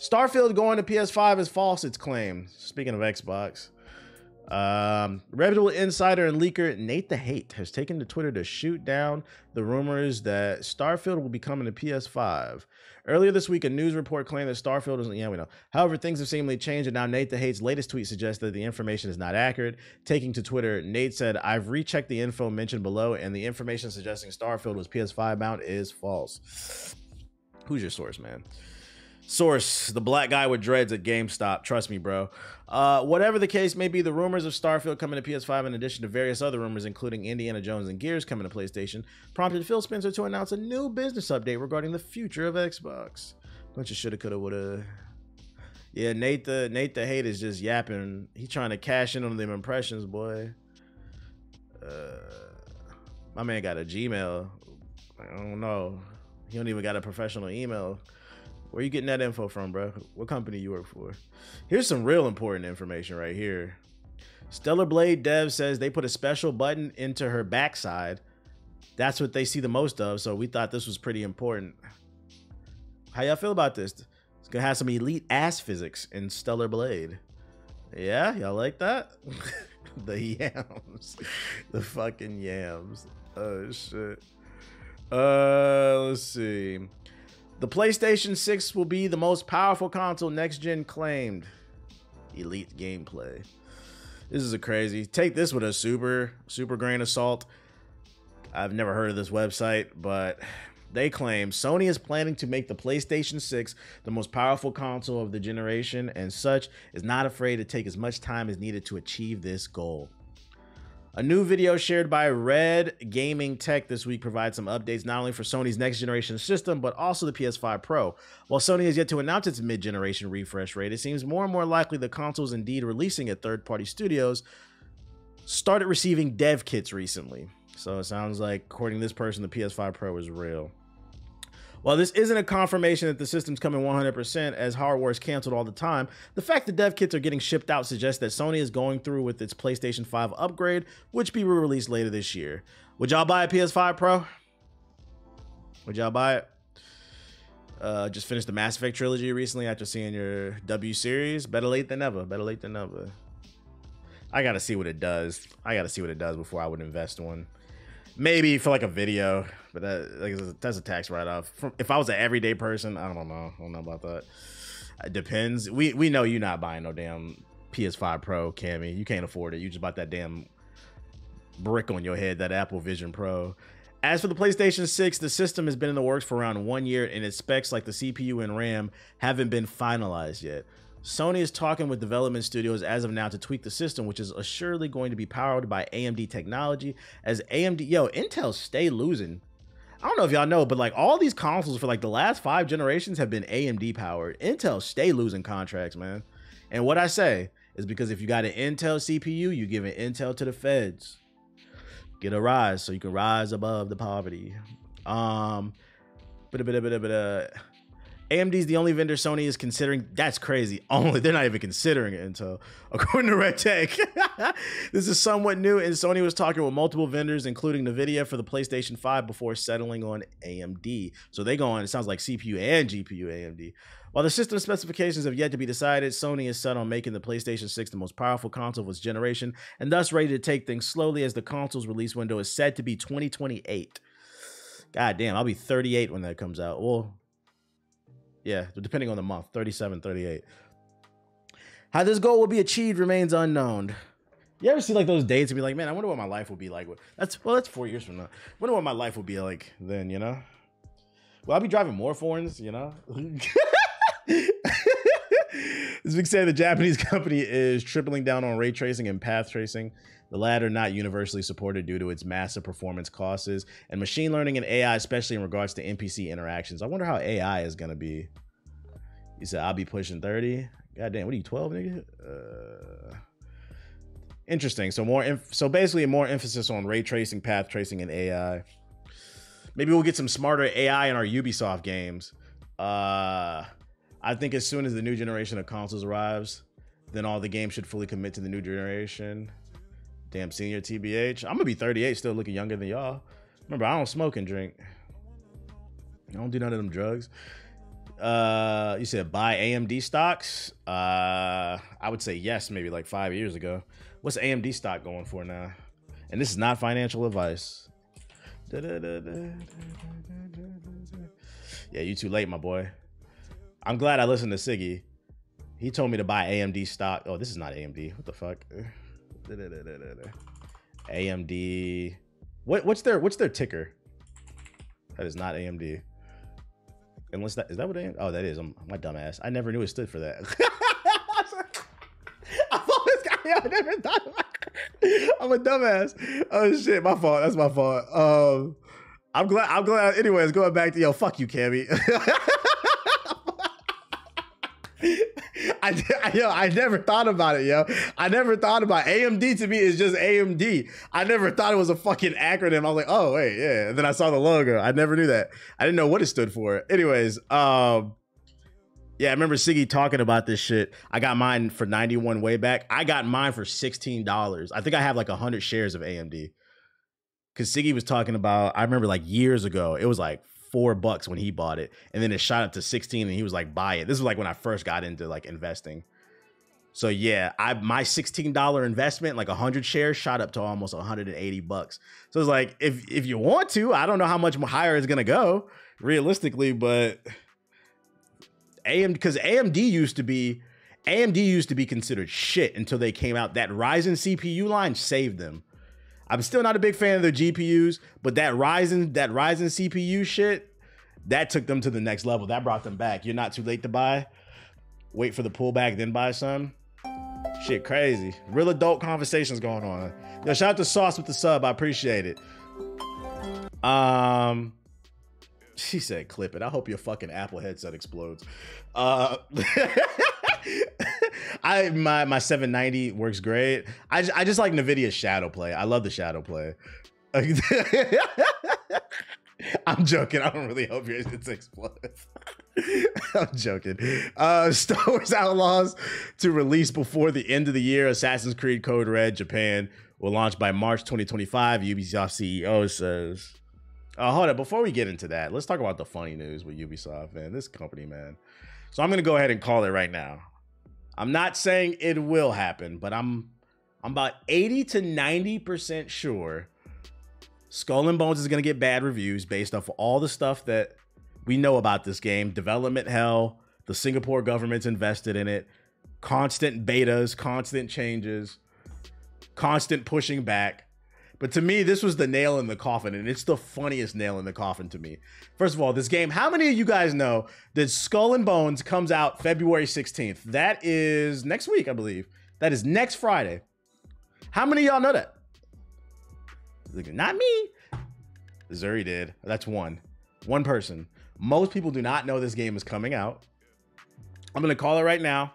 Starfield going to PS5 is false, it's claimed. Speaking of Xbox. Reputable insider and leaker Nate the Hate has taken to Twitter to shoot down the rumors that Starfield will be coming to PS5. Earlier this week, a news report claimed that Starfield is, yeah, we know. However, things have seemingly changed, and now Nate the Hate's latest tweet suggests that the information is not accurate. Taking to Twitter, Nate said, "I've rechecked the info mentioned below, and the information suggesting Starfield was PS5 bound is false." Who's your source, man? Source, the black guy with dreads at GameStop. Trust me, bro. Whatever the case may be, the rumors of Starfield coming to PS5, in addition to various other rumors, including Indiana Jones and Gears coming to PlayStation, prompted Phil Spencer to announce a new business update regarding the future of Xbox. Bunch of shoulda, coulda, woulda. Yeah, Nate the Hate is just yapping. He trying to cash in on them impressions, boy. My man got a Gmail. I don't know. He don't even got a professional email. Where you getting that info from, bro? What company you work for? Here's some real important information right here. Stellar Blade Dev says they put a special button into her backside. That's what they see the most of, so we thought this was pretty important. How y'all feel about this? It's gonna have some elite ass physics in Stellar Blade. Yeah, y'all like that? The yams. The fucking yams. Oh, shit. Let's see. The PlayStation 6 will be the most powerful console next gen claimed. Elite gameplay. This is a crazy. Take this with a super grain of salt. I've never heard of this website, but they claim Sony is planning to make the PlayStation 6 the most powerful console of the generation, and such is not afraid to take as much time as needed to achieve this goal. A new video shared by Red Gaming Tech this week provides some updates not only for Sony's next generation system, but also the PS5 Pro. While Sony has yet to announce its mid-generation refresh rate, it seems more and more likely the consoles indeed releasing at third-party studios started receiving dev kits recently. So it sounds like, according to this person, the PS5 Pro is real. While this isn't a confirmation that the system's coming 100%, as hardware is canceled all the time, the fact that dev kits are getting shipped out suggests that Sony is going through with its PlayStation 5 upgrade, which will be released later this year. Would y'all buy a PS5 Pro? Would y'all buy it? Just finished the Mass Effect trilogy recently after seeing your W series. Better late than never. Better late than never. I gotta see what it does. I gotta see what it does before I would invest one. Maybe for like a video, but that's a tax write-off. If I was an everyday person, I don't know. I don't know about that. It depends. We know you're not buying no damn PS5 Pro, Cammy. You can't afford it. You just bought that damn brick on your head, that Apple Vision Pro. As for the PlayStation 6, the system has been in the works for around 1 year, and its specs like the CPU and RAM haven't been finalized yet. Sony is talking with development studios as of now to tweak the system, which is assuredly going to be powered by AMD technology, as AMD, Intel stay losing. I don't know if y'all know, but like all these consoles for like the last 5 generations have been AMD powered. Intel stay losing contracts, man. And what I say is because if you got an Intel CPU, you give an Intel to the feds. Get a rise so you can rise above the poverty. AMD is the only vendor Sony is considering. That's crazy. They're not even considering it Intel, according to Red Tech. This is somewhat new, and Sony was talking with multiple vendors, including NVIDIA for the PlayStation 5 before settling on AMD. So they go on, it sounds like CPU and GPU AMD. While the system specifications have yet to be decided, Sony is set on making the PlayStation 6 the most powerful console of its generation, and thus ready to take things slowly as the console's release window is said to be 2028. God damn, I'll be 38 when that comes out. Well, yeah, depending on the month, 37, 38. How this goal will be achieved remains unknown. You ever see like those dates and be like, man, I wonder what my life will be like. That's 4 years from now. I wonder what my life will be like then, you know? Well, I'll be driving more foreigns, you know? This big say the Japanese company is tripling down on ray tracing and path tracing. The latter not universally supported due to its massive performance costs, and machine learning and AI, especially in regards to NPC interactions. I wonder how AI is gonna be. You said I'll be pushing 30. God damn, what are you, 12, nigga? Interesting. So basically more emphasis on ray tracing, path tracing, and AI. Maybe we'll get some smarter AI in our Ubisoft games. I think as soon as the new generation of consoles arrives, then all the games should fully commit to the new generation. Damn, senior TBH. I'm gonna be 38, still looking younger than y'all. Remember, I don't smoke and drink. I don't do none of them drugs. You said buy AMD stocks. I would say yes, maybe like 5 years ago. What's AMD stock going for now? And this is not financial advice. Yeah, you too late, my boy. I'm glad I listened to Siggy. He told me to buy AMD stock. Oh, this is not AMD. What the fuck? AMD. What's their ticker? That is not AMD. Unless that is that what AMD? Oh, that is. I'm my dumbass. I never knew it stood for that. I've always got. I never thought about it. I'm a dumbass. Oh shit, my fault. That's my fault. I'm glad. Anyways, going back to yo, fuck you, Cammy. I never thought about it, yo. I never thought about it. AMD to me is just AMD. I never thought it was a fucking acronym. I was like, oh wait, yeah. And then I saw the logo. I never knew that. I didn't know what it stood for. Anyways, yeah, I remember Siggy talking about this shit. I got mine for 91 way back. I got mine for $16. I think I have like 100 shares of AMD. Cause Siggy was talking about, I remember like years ago, it was like $4 when he bought it, and then it shot up to 16 and he was like, buy it. This was like when I first got into like investing. So yeah, my $16 investment, like 100 shares, shot up to almost $180. So it's like, if you want to, I don't know how much higher it's gonna go realistically, but because AMD used to be considered shit until they came out. That Ryzen CPU line saved them. I'm still not a big fan of their GPUs, but that Ryzen CPU shit, that took them to the next level. That brought them back. You're not too late to buy. Wait for the pullback, then buy some. Shit, crazy. Real adult conversations going on. Yo, shout out to Sauce with the sub. I appreciate it. She said, clip it. I hope your fucking Apple headset explodes. My 790 works great. I just like NVIDIA's shadow play. I love the shadow play. I'm joking. I don't really hope yours explodes. I'm joking. Star Wars Outlaws to release before the end of the year. Assassin's Creed Code Red Japan will launch by March 2025. Ubisoft CEO says. Hold up. Before we get into that, let's talk about the funny news with Ubisoft, man. This company, man. So I'm going to go ahead and call it right now. I'm not saying it will happen, but I'm about 80 to 90% sure Skull and Bones is going to get bad reviews based off of all the stuff that we know about this game. Development hell, the Singapore government's invested in it, constant betas, constant changes, constant pushing back. But to me, this was the nail in the coffin, and it's the funniest nail in the coffin to me. First of all, this game, how many of you guys know that Skull and Bones comes out February 16th? That is next week, I believe. That is next Friday. How many of y'all know that? Not me. Zuri did. That's one person. Most people do not know this game is coming out. I'm going to call it right now.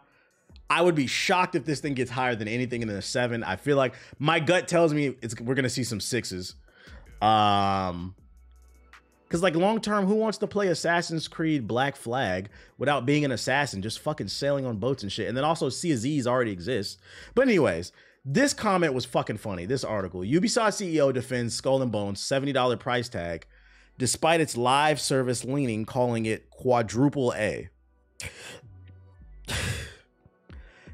I would be shocked if this thing gets higher than anything in a 7. I feel like my gut tells me we're gonna see some 6s. Because like long term, who wants to play Assassin's Creed Black Flag without being an assassin, just fucking sailing on boats and shit? And then also Sea of Z's already exists. But anyways, this comment was fucking funny. This article: Ubisoft CEO defends Skull and Bones $70 price tag, despite its live service leaning, calling it quadruple A.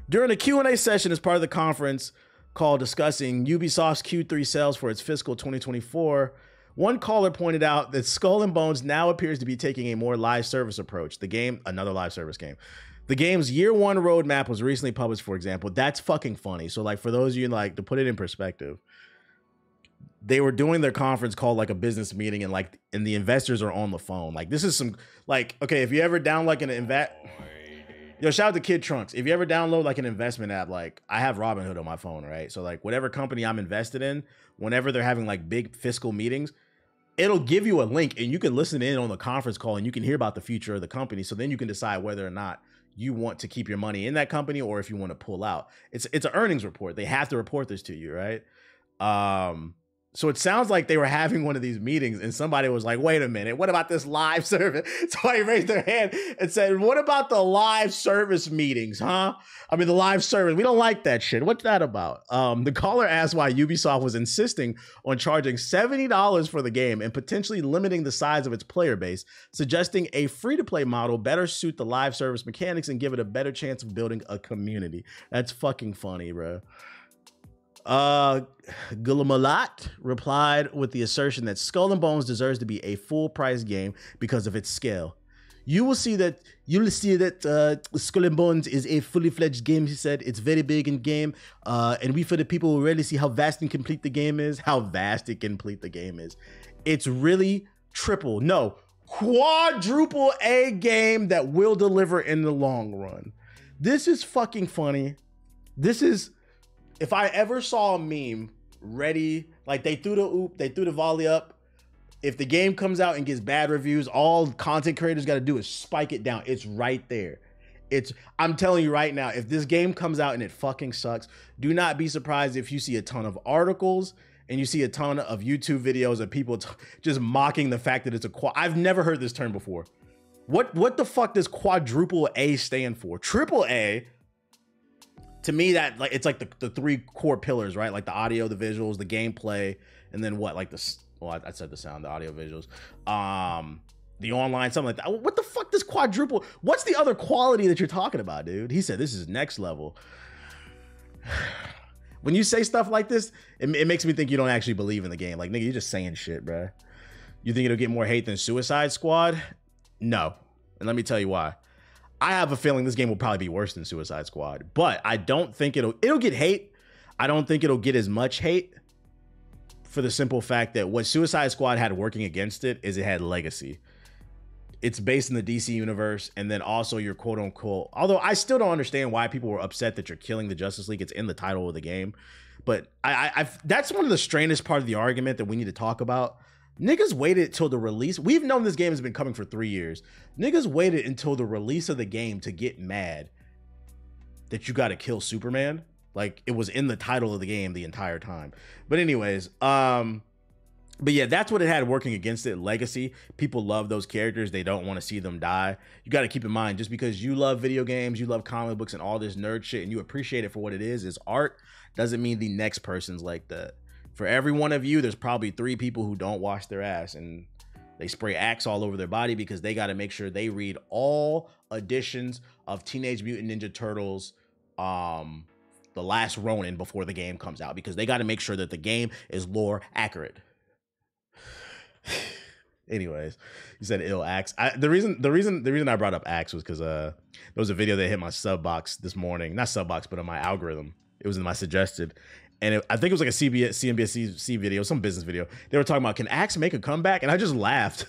During a Q&A session as part of the conference call discussing Ubisoft's Q3 sales for its fiscal 2024, one caller pointed out that Skull and Bones now appears to be taking a more live service approach. The game, another live service game. The game's year one roadmap was recently published, for example. That's fucking funny. So like for those of you like to put it in perspective, they were doing their conference call like a business meeting, and the investors are on the phone. Like this is some like, okay, if you ever down like an yo, shout out to Kid Trunks. If you ever download like an investment app, like I have Robinhood on my phone, right? So like whatever company I'm invested in, whenever they're having like big fiscal meetings, it'll give you a link and you can listen in on the conference call and you can hear about the future of the company. So then you can decide whether or not you want to keep your money in that company or if you want to pull out. It's an earnings report. They have to report this to you, right? So it sounds like they were having one of these meetings and somebody was like, wait a minute, what about this live service? Somebody raised their hand and said, what about the live service meetings, huh? I mean, the live service, we don't like that shit. What's that about? The caller asked why Ubisoft was insisting on charging $70 for the game and potentially limiting the size of its player base, suggesting a free-to-play model better suit the live service mechanics and give it a better chance of building a community. That's fucking funny, bro. Gulamalat replied with the assertion that Skull and Bones deserves to be a full-price game because of its scale. You'll see that Skull and Bones is a fully fledged game, he said. It's very big in game, and we for the people will really see how vast and complete the game is. It's really quadruple A game that will deliver in the long run. This is fucking funny. This is, if I ever saw a meme ready, like they threw the volley up. If the game comes out and gets bad reviews, all content creators got to do is spike it down. It's right there. I'm telling you right now, if this game comes out and it fucking sucks, do not be surprised if you see a ton of articles and you see a ton of YouTube videos of people just mocking the fact that it's I've never heard this term before. What the fuck does quadruple A stand for? Triple A, to me, that like it's like the three core pillars, right? Like the audio, the visuals, the gameplay, and then what? Like I said the sound, the audio, visuals, the online, something like that. What the fuck does quadruple? What's the other quality that you're talking about, dude? He said this is next level. When you say stuff like this, it makes me think you don't actually believe in the game. Like, nigga, you're just saying shit, bro. You think it'll get more hate than Suicide Squad? No. And let me tell you why. I have a feeling this game will probably be worse than Suicide Squad, but I don't think it'll get hate. I don't think it'll get as much hate for the simple fact that what Suicide Squad had working against it is it had legacy. It's based in the DC universe, and then also your quote unquote, although I still don't understand why people were upset that you're killing the Justice League. It's in the title of the game. But that's one of the strangest part of the argument that we need to talk about. Niggas waited till the release. We've known this game has been coming for 3 years. Niggas waited until the release of the game to get mad that you got to kill Superman. Like, it was in the title of the game the entire time. But anyways, but yeah, that's what it had working against it. Legacy. People love those characters. They don't want to see them die. You got to keep in mind, just because you love video games, you love comic books and all this nerd shit, and you appreciate it for what it is art, doesn't mean the next person's like that. For every one of you, there's probably 3 people who don't wash their ass and they spray Axe all over their body because they got to make sure they read all editions of Teenage Mutant Ninja Turtles, The Last Ronin before the game comes out, because they got to make sure that the game is lore accurate. Anyways, you said ill Axe. The reason I brought up Axe was because there was a video that hit my sub box this morning, not sub box, but on my algorithm. It was in my suggested, and I think it was like a CNBC video, some business video. They were talking about, can Axe make a comeback? And I just laughed.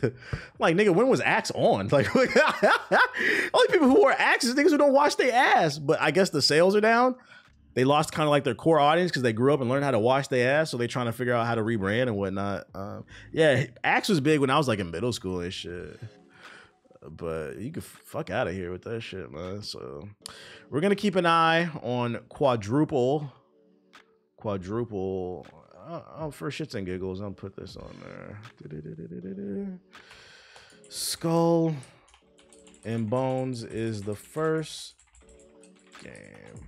Like, nigga, when was Axe on? Like, only people who wear Axe is niggas who don't wash their ass. But I guess the sales are down. They lost kind of like their core audience because they grew up and learned how to wash their ass. So they're trying to figure out how to rebrand and whatnot. Yeah, Axe was big when I was like in middle school and shit. But you could fuck out of here with that shit, man. So we're going to keep an eye on quadruple. For shits and giggles, I'll put this on there. Skull and Bones is the first game.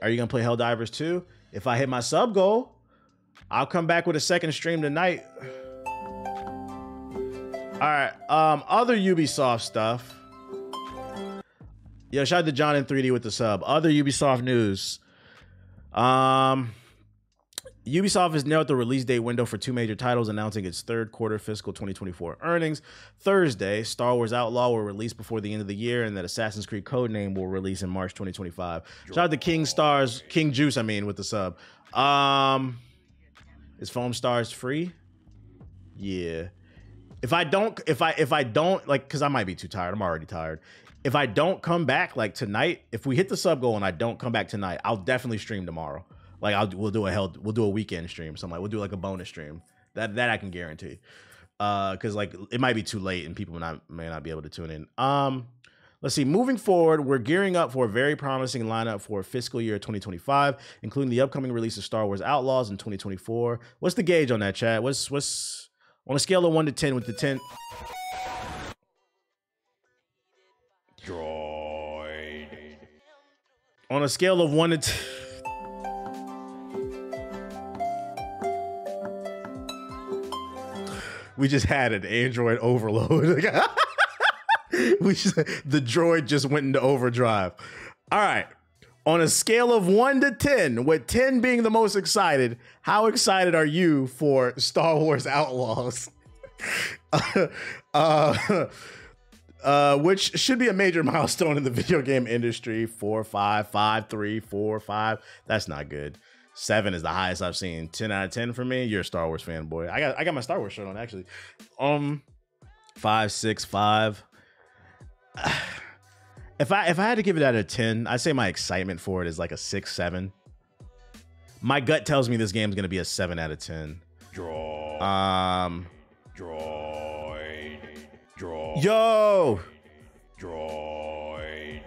Are you gonna play Helldivers 2? If I hit my sub goal, I'll come back with a second stream tonight. All right, other Ubisoft stuff. Yo, shout out to John in 3D with the sub. Other Ubisoft news. Ubisoft has nailed the release date window for 2 major titles, announcing its third quarter fiscal 2024 earnings. Thursday, Star Wars Outlaw will release before the end of the year, and that Assassin's Creed Codename will release in March 2025. Shout out to King Juice, with the sub. Is Foam Stars free? Yeah. If I don't, like, because I might be too tired. I'm already tired. If I don't come back like tonight, if we hit the sub goal and I don't come back tonight, I'll definitely stream tomorrow. Like we'll do a weekend stream. Something like we'll do like a bonus stream. That I can guarantee. Because like it might be too late and people may not be able to tune in. Let's see. Moving forward, we're gearing up for a very promising lineup for fiscal year 2025, including the upcoming release of Star Wars Outlaws in 2024. What's the gauge on that, chat? What's on a scale of 1 to 10 with the 10? Droid. On a scale of 1 to 10. We just had an Android overload. The droid just went into overdrive. All right. On a scale of 1 to 10, with 10 being the most excited, how excited are you for Star Wars Outlaws? Which should be a major milestone in the video game industry. 4, 5, 5, 3, 4, 5. That's not good. 7 is the highest I've seen. 10 out of 10 for me. You're a Star Wars fanboy. I got my Star Wars shirt on actually. 5, 6, 5. If I had to give it out of 10, I'd say my excitement for it is like a 6, 7. My gut tells me this game's gonna be a 7 out of 10. Droid. Yo. Droid.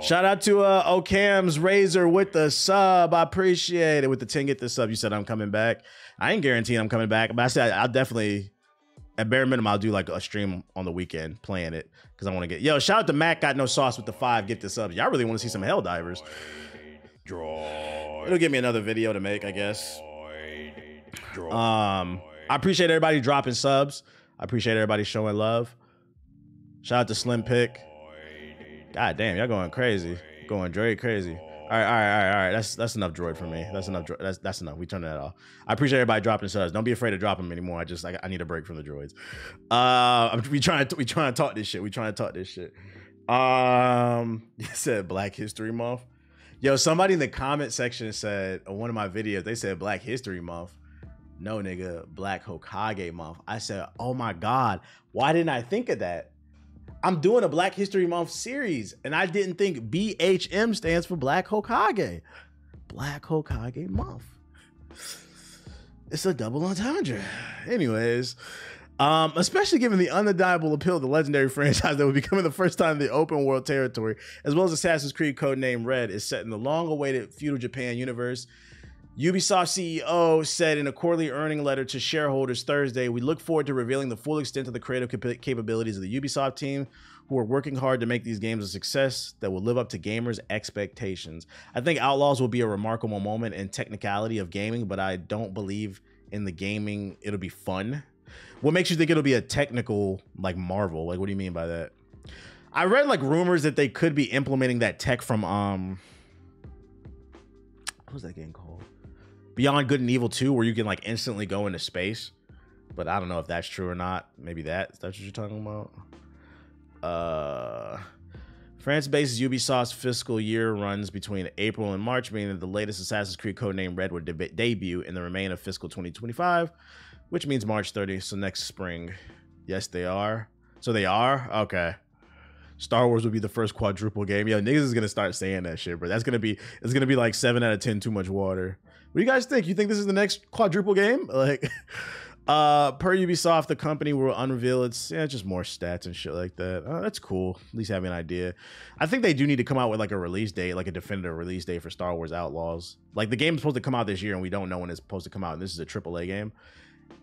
Shout out to Ocam's Razor with the sub. I appreciate it. With the 10, get the sub. You said I'm coming back. I ain't guaranteeing I'm coming back, but I said I'll definitely, at bare minimum, I'll do like a stream on the weekend playing it because I want to get. Yo, shout out to Mac Got No Sauce with the 5. Get the subs. Y'all really want to see some Helldivers. It'll give me another video to make, I guess. I appreciate everybody dropping subs. I appreciate everybody showing love. Shout out to Slim Pick. God damn, y'all going crazy. Going droid crazy. All right. That's enough droid for me. That's enough. That's enough. We turn that off. I appreciate everybody dropping subs. Don't be afraid to drop them anymore. I need a break from the droids. We trying to talk this shit. You said Black History Month. Yo, somebody in the comment section said on one of my videos, they said Black History Month. No, nigga, Black Hokage Month. I said, oh my God, why didn't I think of that? I'm doing a Black History Month series, and I didn't think BHM stands for Black Hokage. Black Hokage Month. It's a double entendre. Anyways, especially given the undeniable appeal of the legendary franchise that would be coming the first time in the open world territory, as well as Assassin's Creed codename Red, is set in the long-awaited feudal Japan universe. Ubisoft CEO said in a quarterly earning letter to shareholders Thursday, "We look forward to revealing the full extent of the creative capabilities of the Ubisoft team, who are working hard to make these games a success that will live up to gamers' expectations. I think Outlaws will be a remarkable moment in technicality of gaming, but I don't believe in the gaming it'll be fun." What makes you think it'll be a technical, like, marvel? Like, what do you mean by that? I read, like, rumors that they could be implementing that tech from, what was that game called? Beyond Good and Evil 2, where you can, like, instantly go into space. But I don't know if that's true or not. Maybe that's what you're talking about. France-based Ubisoft's fiscal year runs between April and March, meaning that the latest Assassin's Creed codename Red would debut in the remainder of fiscal 2025, which means March 30th, so next spring. Yes, they are. So they are? Okay. Star Wars will be the first quadruple game. Yo, niggas is gonna start saying that shit, bro. It's gonna be like 7 out of 10 too much water. What do you guys think? You think this is the next quadruple game? Like, per Ubisoft, the company will unreveal its just more stats and shit like that. That's cool. At least having an idea. I think they do need to come out with like a release date, like a definitive release date for Star Wars Outlaws. Like, the game's supposed to come out this year, and we don't know when it's supposed to come out. And this is a AAA game.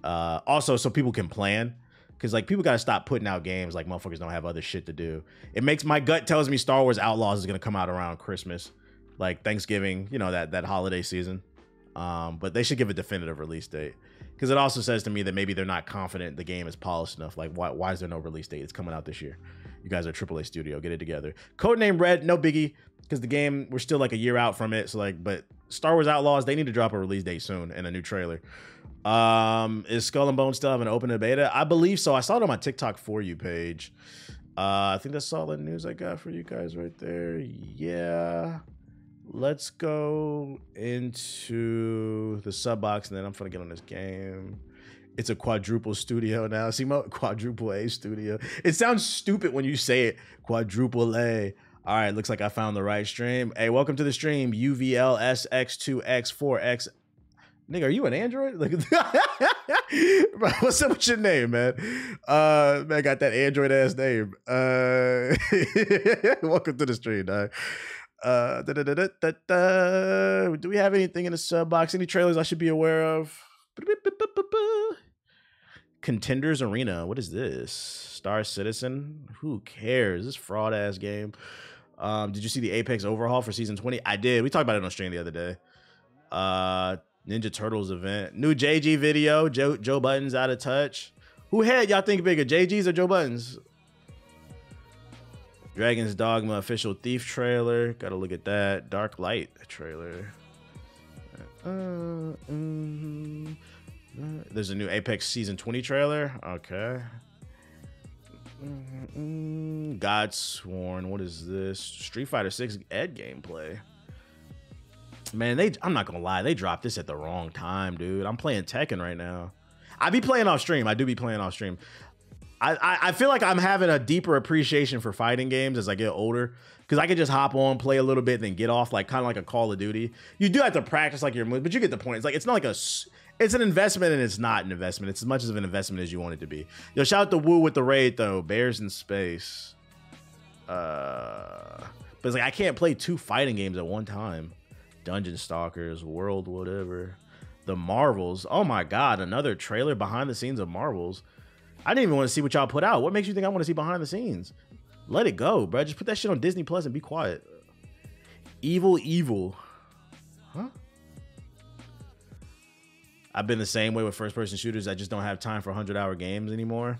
Also, so people can plan. Because, like, people got to stop putting out games like motherfuckers don't have other shit to do. It makes my gut tells me Star Wars Outlaws is going to come out around Christmas. Like, Thanksgiving, you know, that holiday season. But they should give a definitive release date. Because it also says to me that maybe they're not confident the game is polished enough. Like, why is there no release date? It's coming out this year. You guys are a AAA studio. Get it together. Codename Red, no biggie. Because the game, we're still like a year out from it. So, like, but Star Wars Outlaws, they need to drop a release date soon and a new trailer. Is Skull and Bones still have an open beta? I believe so. I saw it on my TikTok For You page. I think that's all the news I got for you guys right there. Yeah. Let's go into the sub box, and then I'm gonna get on this game. It's a quadruple studio now. See, quadruple A studio. It sounds stupid when you say it. Quadruple A. All right, looks like I found the right stream. Hey, welcome to the stream. UVLSX2X4X Nigga, are you an Android? Like, bro, what's up with your name, man? Man, got that Android ass name. Welcome to the stream, dog. Do we have anything in the sub box? Any trailers I should be aware of? Contenders Arena. What is this? Star Citizen? Who cares? This fraud ass game. Did you see the Apex overhaul for season 20? I did. We talked about it on stream the other day. Ninja Turtles event. New JG video. Joe Budden's out of touch. Who had y'all think bigger, JG's or Joe Budden's? Dragon's Dogma official Thief trailer. Gotta look at that. Dark Light trailer. There's a new Apex season 20 trailer. Okay. Godsworn. What is this? Street Fighter 6 Ed gameplay. Man, I'm not gonna lie, they dropped this at the wrong time, dude. I'm playing Tekken right now. I be playing off stream. I do be playing off stream. I feel like I'm having a deeper appreciation for fighting games as I get older, because I can just hop on, play a little bit, then get off, like kind of like a Call of Duty. You do have to practice like your moves, but you get the point. It's like it's not like it's an investment and it's not an investment. It's as much of an investment as you want it to be. Yo, shout out to Woo with the raid though. Bears in Space. But it's like I can't play 2 fighting games at one time. Dungeon Stalkers, World, whatever. The Marvels. Oh my God, another trailer behind the scenes of Marvels. I didn't even want to see what y'all put out. What makes you think I want to see behind the scenes? Let it go, bro. Just put that shit on Disney Plus and be quiet. Evil. Huh? I've been the same way with first-person shooters. I just don't have time for 100-hour games anymore.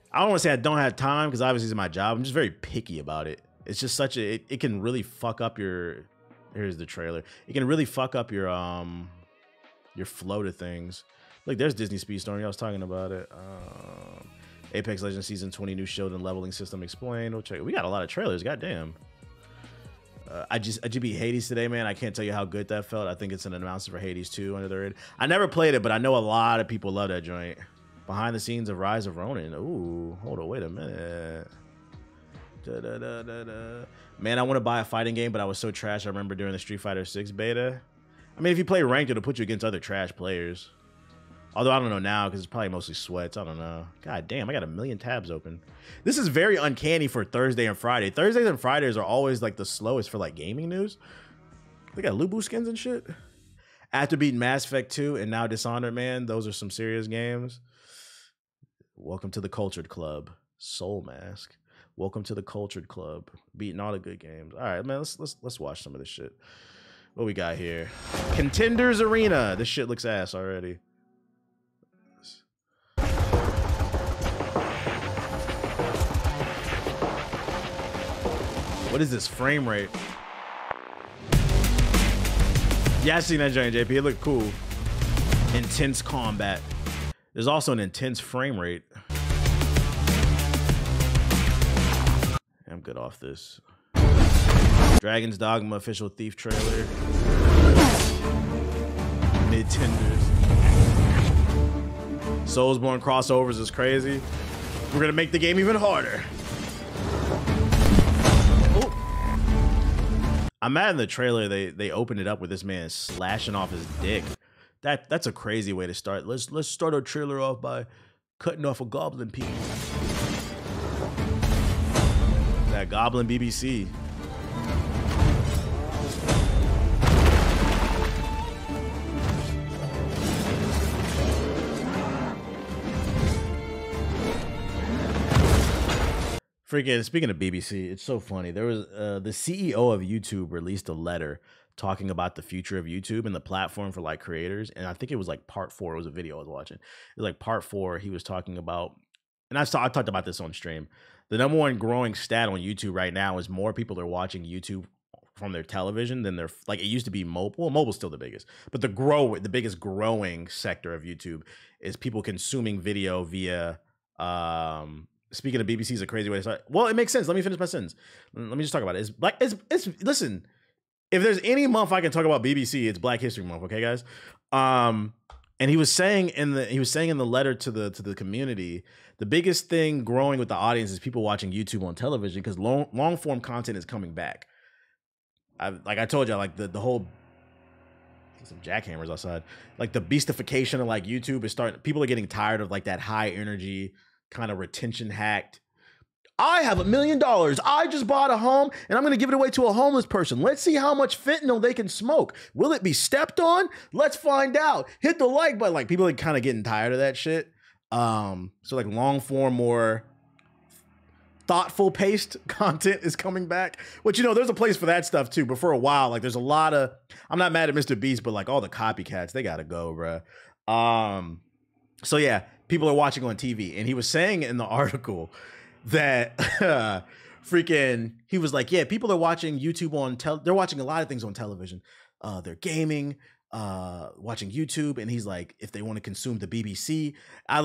I don't want to say I don't have time, because obviously it's my job. I'm just very picky about it. It's just such a... It can really fuck up your... Here's the trailer. It can really fuck up your flow to things. Look, there's Disney Speedstorm. I was talking about it. Apex Legends Season 20 new shield and leveling system explained. We'll check it. We got a lot of trailers. Goddamn. I just beat Hades today, man. I can't tell you how good that felt. I think it's an announcement for Hades 2 under the raid. I never played it, but I know a lot of people love that joint. Behind the scenes of Rise of Ronin. Ooh, hold on, wait a minute. Man, I want to buy a fighting game, but I was so trash. I remember during the Street Fighter 6 beta. I mean, if you play ranked, it'll put you against other trash players. Although I don't know now, because it's probably mostly sweats. I don't know. God damn, I got a million tabs open. This is very uncanny for Thursday and Friday. Thursdays and Fridays are always like the slowest for like gaming news. They got Lubu skins and shit. After beating Mass Effect 2 and now Dishonored, man, those are some serious games. Welcome to the Cultured Club. Soul Mask. Welcome to the Cultured Club. Beating all the good games. All right, man, let's watch some of this shit. What we got here? Contenders Arena. This shit looks ass already. What is this frame rate? Yeah, I seen that giant JP. It looked cool. Intense combat. There's also an intense frame rate. I'm good off this. Dragon's Dogma official Thief trailer. Mid-tenders. Soulsborne crossovers is crazy. We're gonna make the game even harder. I'm mad in the trailer they opened it up with this man slashing off his dick. That's a crazy way to start. Let's start our trailer off by cutting off a goblin piece. That goblin BBC. Freaking speaking of BBC, it's so funny. There was the CEO of YouTube released a letter talking about the future of YouTube and the platform for like creators. And I think it was like part 4. It was a video I was watching. It was like part 4. He was talking about, and I talked about this on stream. The #1 growing stat on YouTube right now is more people are watching YouTube from their television than their, like it used to be mobile. Well, mobile's still the biggest, but the biggest growing sector of YouTube is people consuming video via speaking of BBC is a crazy way to start. Well, it makes sense. Let me finish my sentence. Let me just talk about it. It's listen, if there's any month I can talk about BBC, it's Black History Month, okay, guys? And he was saying in the letter to the community, the biggest thing growing with the audience is people watching YouTube on television because long form content is coming back. Like I told you, like the whole Some jackhammers outside. Like the beastification of like YouTube is starting. People are getting tired of like that high energy kind of retention hacked. I have $1 million. I just bought a home and I'm going to give it away to a homeless person. Let's see how much fentanyl they can smoke. Will it be stepped on? Let's find out. Hit the like button. Like people are kind of getting tired of that shit. So like long form, more thoughtful paced content is coming back, which, you know, there's a place for that stuff too. But for a while, like there's a lot of, I'm not mad at Mr. Beast, but like all the copycats, they got to go, bruh. So yeah, people are watching on TV, and he was saying in the article that freaking, he was like, yeah, people are watching YouTube on they're watching a lot of things on television. They're gaming, watching YouTube, and he's like, if they want to consume the BBC, I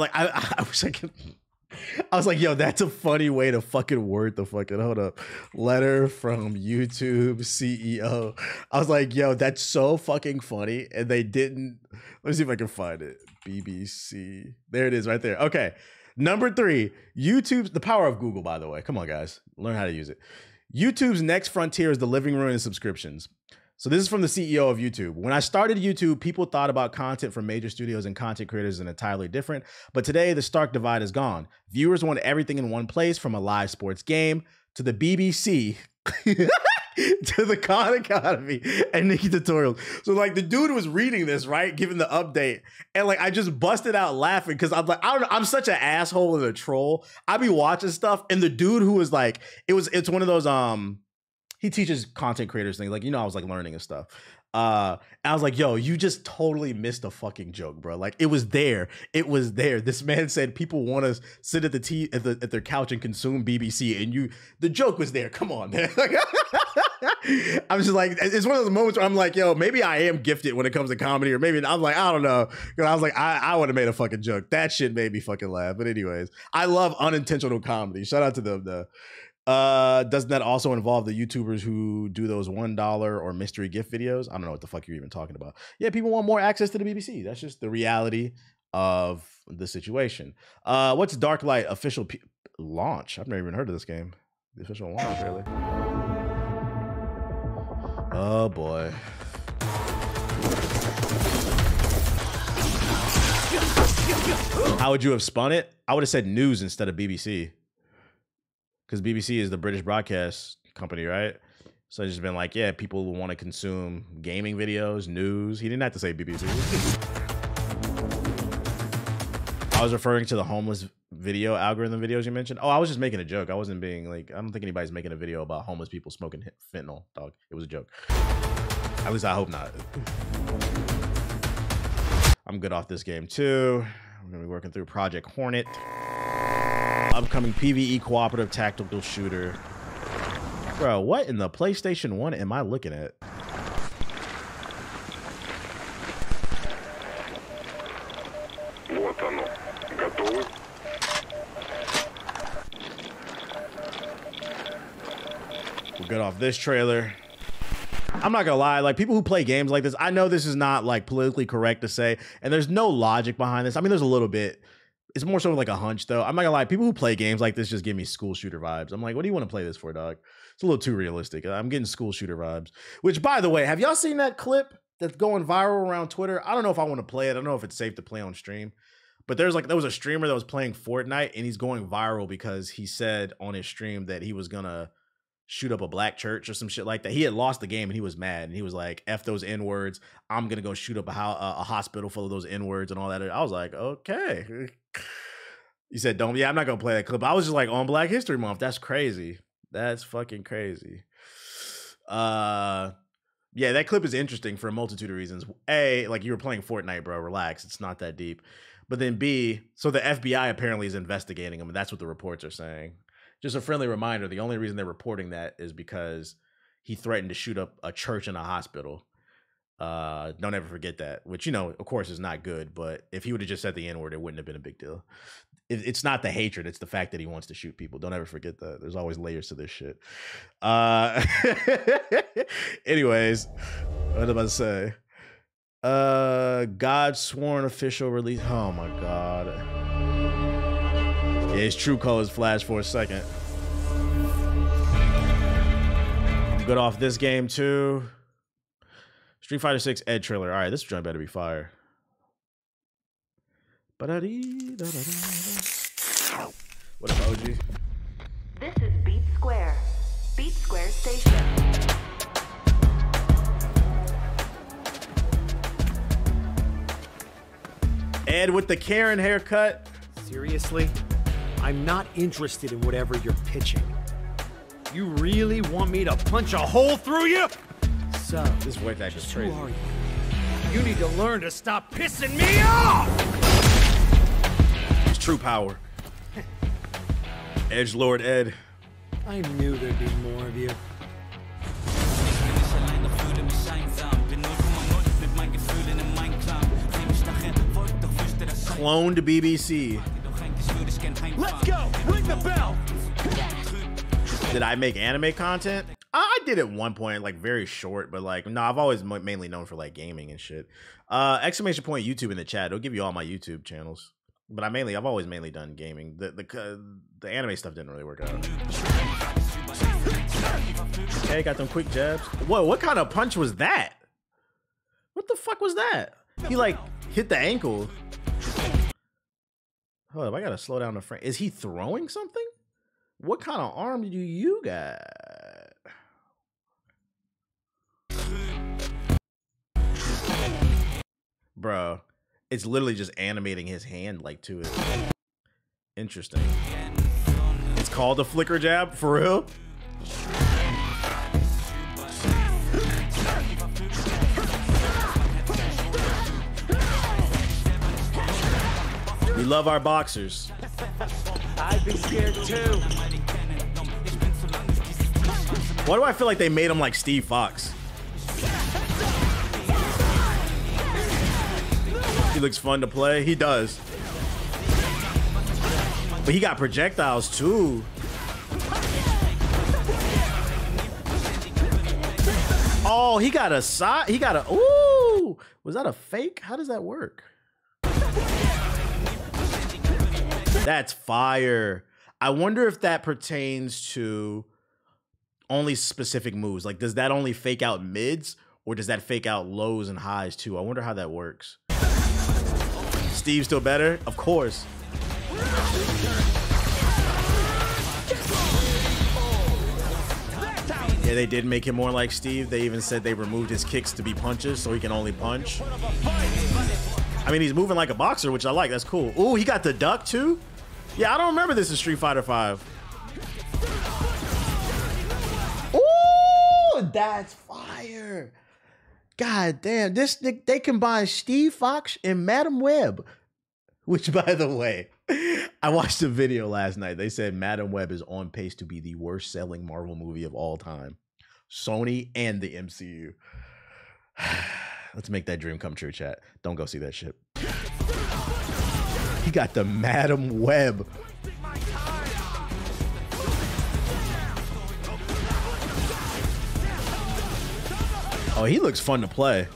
was like, yo, that's a funny way to fucking word the fucking, hold up, letter from YouTube CEO. I was like, yo, that's so fucking funny, and they didn't. Let me see if I can find it. BBC, there it is right there. Okay. Number 3, YouTube's, the power of Google, by the way. Come on, guys. Learn how to use it. YouTube's next frontier is the living room and subscriptions. So this is from the CEO of YouTube. When I started YouTube, people thought about content from major studios and content creators as entirely different. But today, the stark divide is gone. Viewers want everything in one place, from a live sports game to the BBC to the Khan Academy and Nikki tutorials. So like the dude was reading this, right, giving the update, and like I just busted out laughing because I'm like, I don't know, I'm such an asshole and a troll. I be watching stuff, and the dude who was like, it's one of those he teaches content creators things, like, you know, I was like learning and stuff. And I was like, yo, you just totally missed a fucking joke, bro. Like it was there. It was there. This man said people want to sit at at their couch and consume BBC, and the joke was there. Come on, man. I was just like, it's one of those moments where I'm like, yo, maybe I am gifted when it comes to comedy, or maybe I'm like, I don't know. Because I was like, I would have made a fucking joke. That shit made me fucking laugh. But anyways, I love unintentional comedy. Shout out to them though. Doesn't that also involve the YouTubers who do those $1 or mystery gift videos? I don't know what the fuck you're even talking about. Yeah, people want more access to the BBC. That's just the reality of the situation. What's Darklight official launch? I've never even heard of this game. The official launch, really. Oh boy. How would you have spun it? I would have said news instead of BBC. Because BBC is the British broadcast company, right? So it's just been like, yeah, people will want to consume gaming videos, news. He didn't have to say BBC. I was referring to the homeless video algorithm videos you mentioned. Oh, I was just making a joke. I wasn't being like, I don't think anybody's making a video about homeless people smoking fentanyl, dog. It was a joke. At least I hope not. I'm good off this game too. I'm going to be working through Project Hornet. Upcoming PvE cooperative tactical shooter. Bro, what in the PlayStation 1 am I looking at? We're good off this trailer. I'm not gonna lie, like people who play games like this, I know this is not like politically correct to say, and there's no logic behind this. I mean, there's a little bit. It's more so like a hunch, though. I'm not gonna lie. People who play games like this just give me school shooter vibes. I'm like, what do you want to play this for, dog? It's a little too realistic. I'm getting school shooter vibes. Which, by the way, have y'all seen that clip that's going viral around Twitter? I don't know if I want to play it. I don't know if it's safe to play on stream. But there was a streamer that was playing Fortnite, and he's going viral because he said on his stream that he was gonna shoot up a black church or some shit like that. He had lost the game and he was mad, and he was like, F those N-words. I'm gonna go shoot up a hospital full of those N-words and all that. I was like, okay. He said, don't. Yeah, I'm not gonna play that clip. I was just like, on Black History Month. That's crazy. That's fucking crazy. Yeah, that clip is interesting for a multitude of reasons. A, like, you were playing Fortnite, bro. Relax. It's not that deep. But then B, so the FBI apparently is investigating him, and that's what the reports are saying. Just a friendly reminder, the only reason they're reporting that is because he threatened to shoot up a church and a hospital. Don't ever forget that, which, you know, of course is not good, but if he would have just said the N-word, it wouldn't have been a big deal. It's not the hatred, it's the fact that he wants to shoot people. Don't ever forget that. There's always layers to this shit. Anyways, what was I about to say? God's sworn official release. Oh my God. Yeah, his true colors flashed for a second. I'm good off this game too. Street Fighter 6 Ed trailer. All right, this joint better be fire. What up, OG? This is Beat Square. Beat Square Station. Ed with the Karen haircut. Seriously? I'm not interested in whatever you're pitching. You really want me to punch a hole through you? So, This voice act is who crazy. are you? You need to learn to stop pissing me off! It's true power. Edge Lord Ed. I knew there'd be more of you. Cloned BBC. Let's go! Ring the bell! Did I make anime content? I did at one point, like very short, but like, no, I've always mainly known for like gaming and shit. Exclamation point YouTube in the chat. It'll give you all my YouTube channels. But I've always mainly done gaming. The anime stuff didn't really work out. Okay, got them quick jabs. Whoa, what kind of punch was that? What the fuck was that? He like hit the ankle. Hold up, I gotta slow down the frame. Is he throwing something? What kind of arm do you got? Bro, it's literally just animating his hand like to it. Interesting. It's called a flicker jab, for real? We love our boxers. I've been scared too. Why do I feel like they made him like Steve Fox? He looks fun to play. He does. But he got projectiles too. Oh, he got a side. He got a. Ooh. Was that a fake? How does that work? That's fire. I wonder if that pertains to only specific moves. Like, does that only fake out mids or does that fake out lows and highs too? I wonder how that works. Steve's still better? Of course. Yeah, they did make him more like Steve. They even said they removed his kicks to be punches so he can only punch. I mean, he's moving like a boxer, which I like. That's cool. Ooh, he got the duck too? Yeah, I don't remember this in Street Fighter 5. Ooh, that's fire. God damn, they combined Steve Fox and Madam Web. Which, by the way, I watched a video last night. They said Madam Web is on pace to be the worst selling Marvel movie of all time. Sony and the MCU. Let's make that dream come true, chat. Don't go see that shit. He got the Madam Web. Oh, he looks fun to play.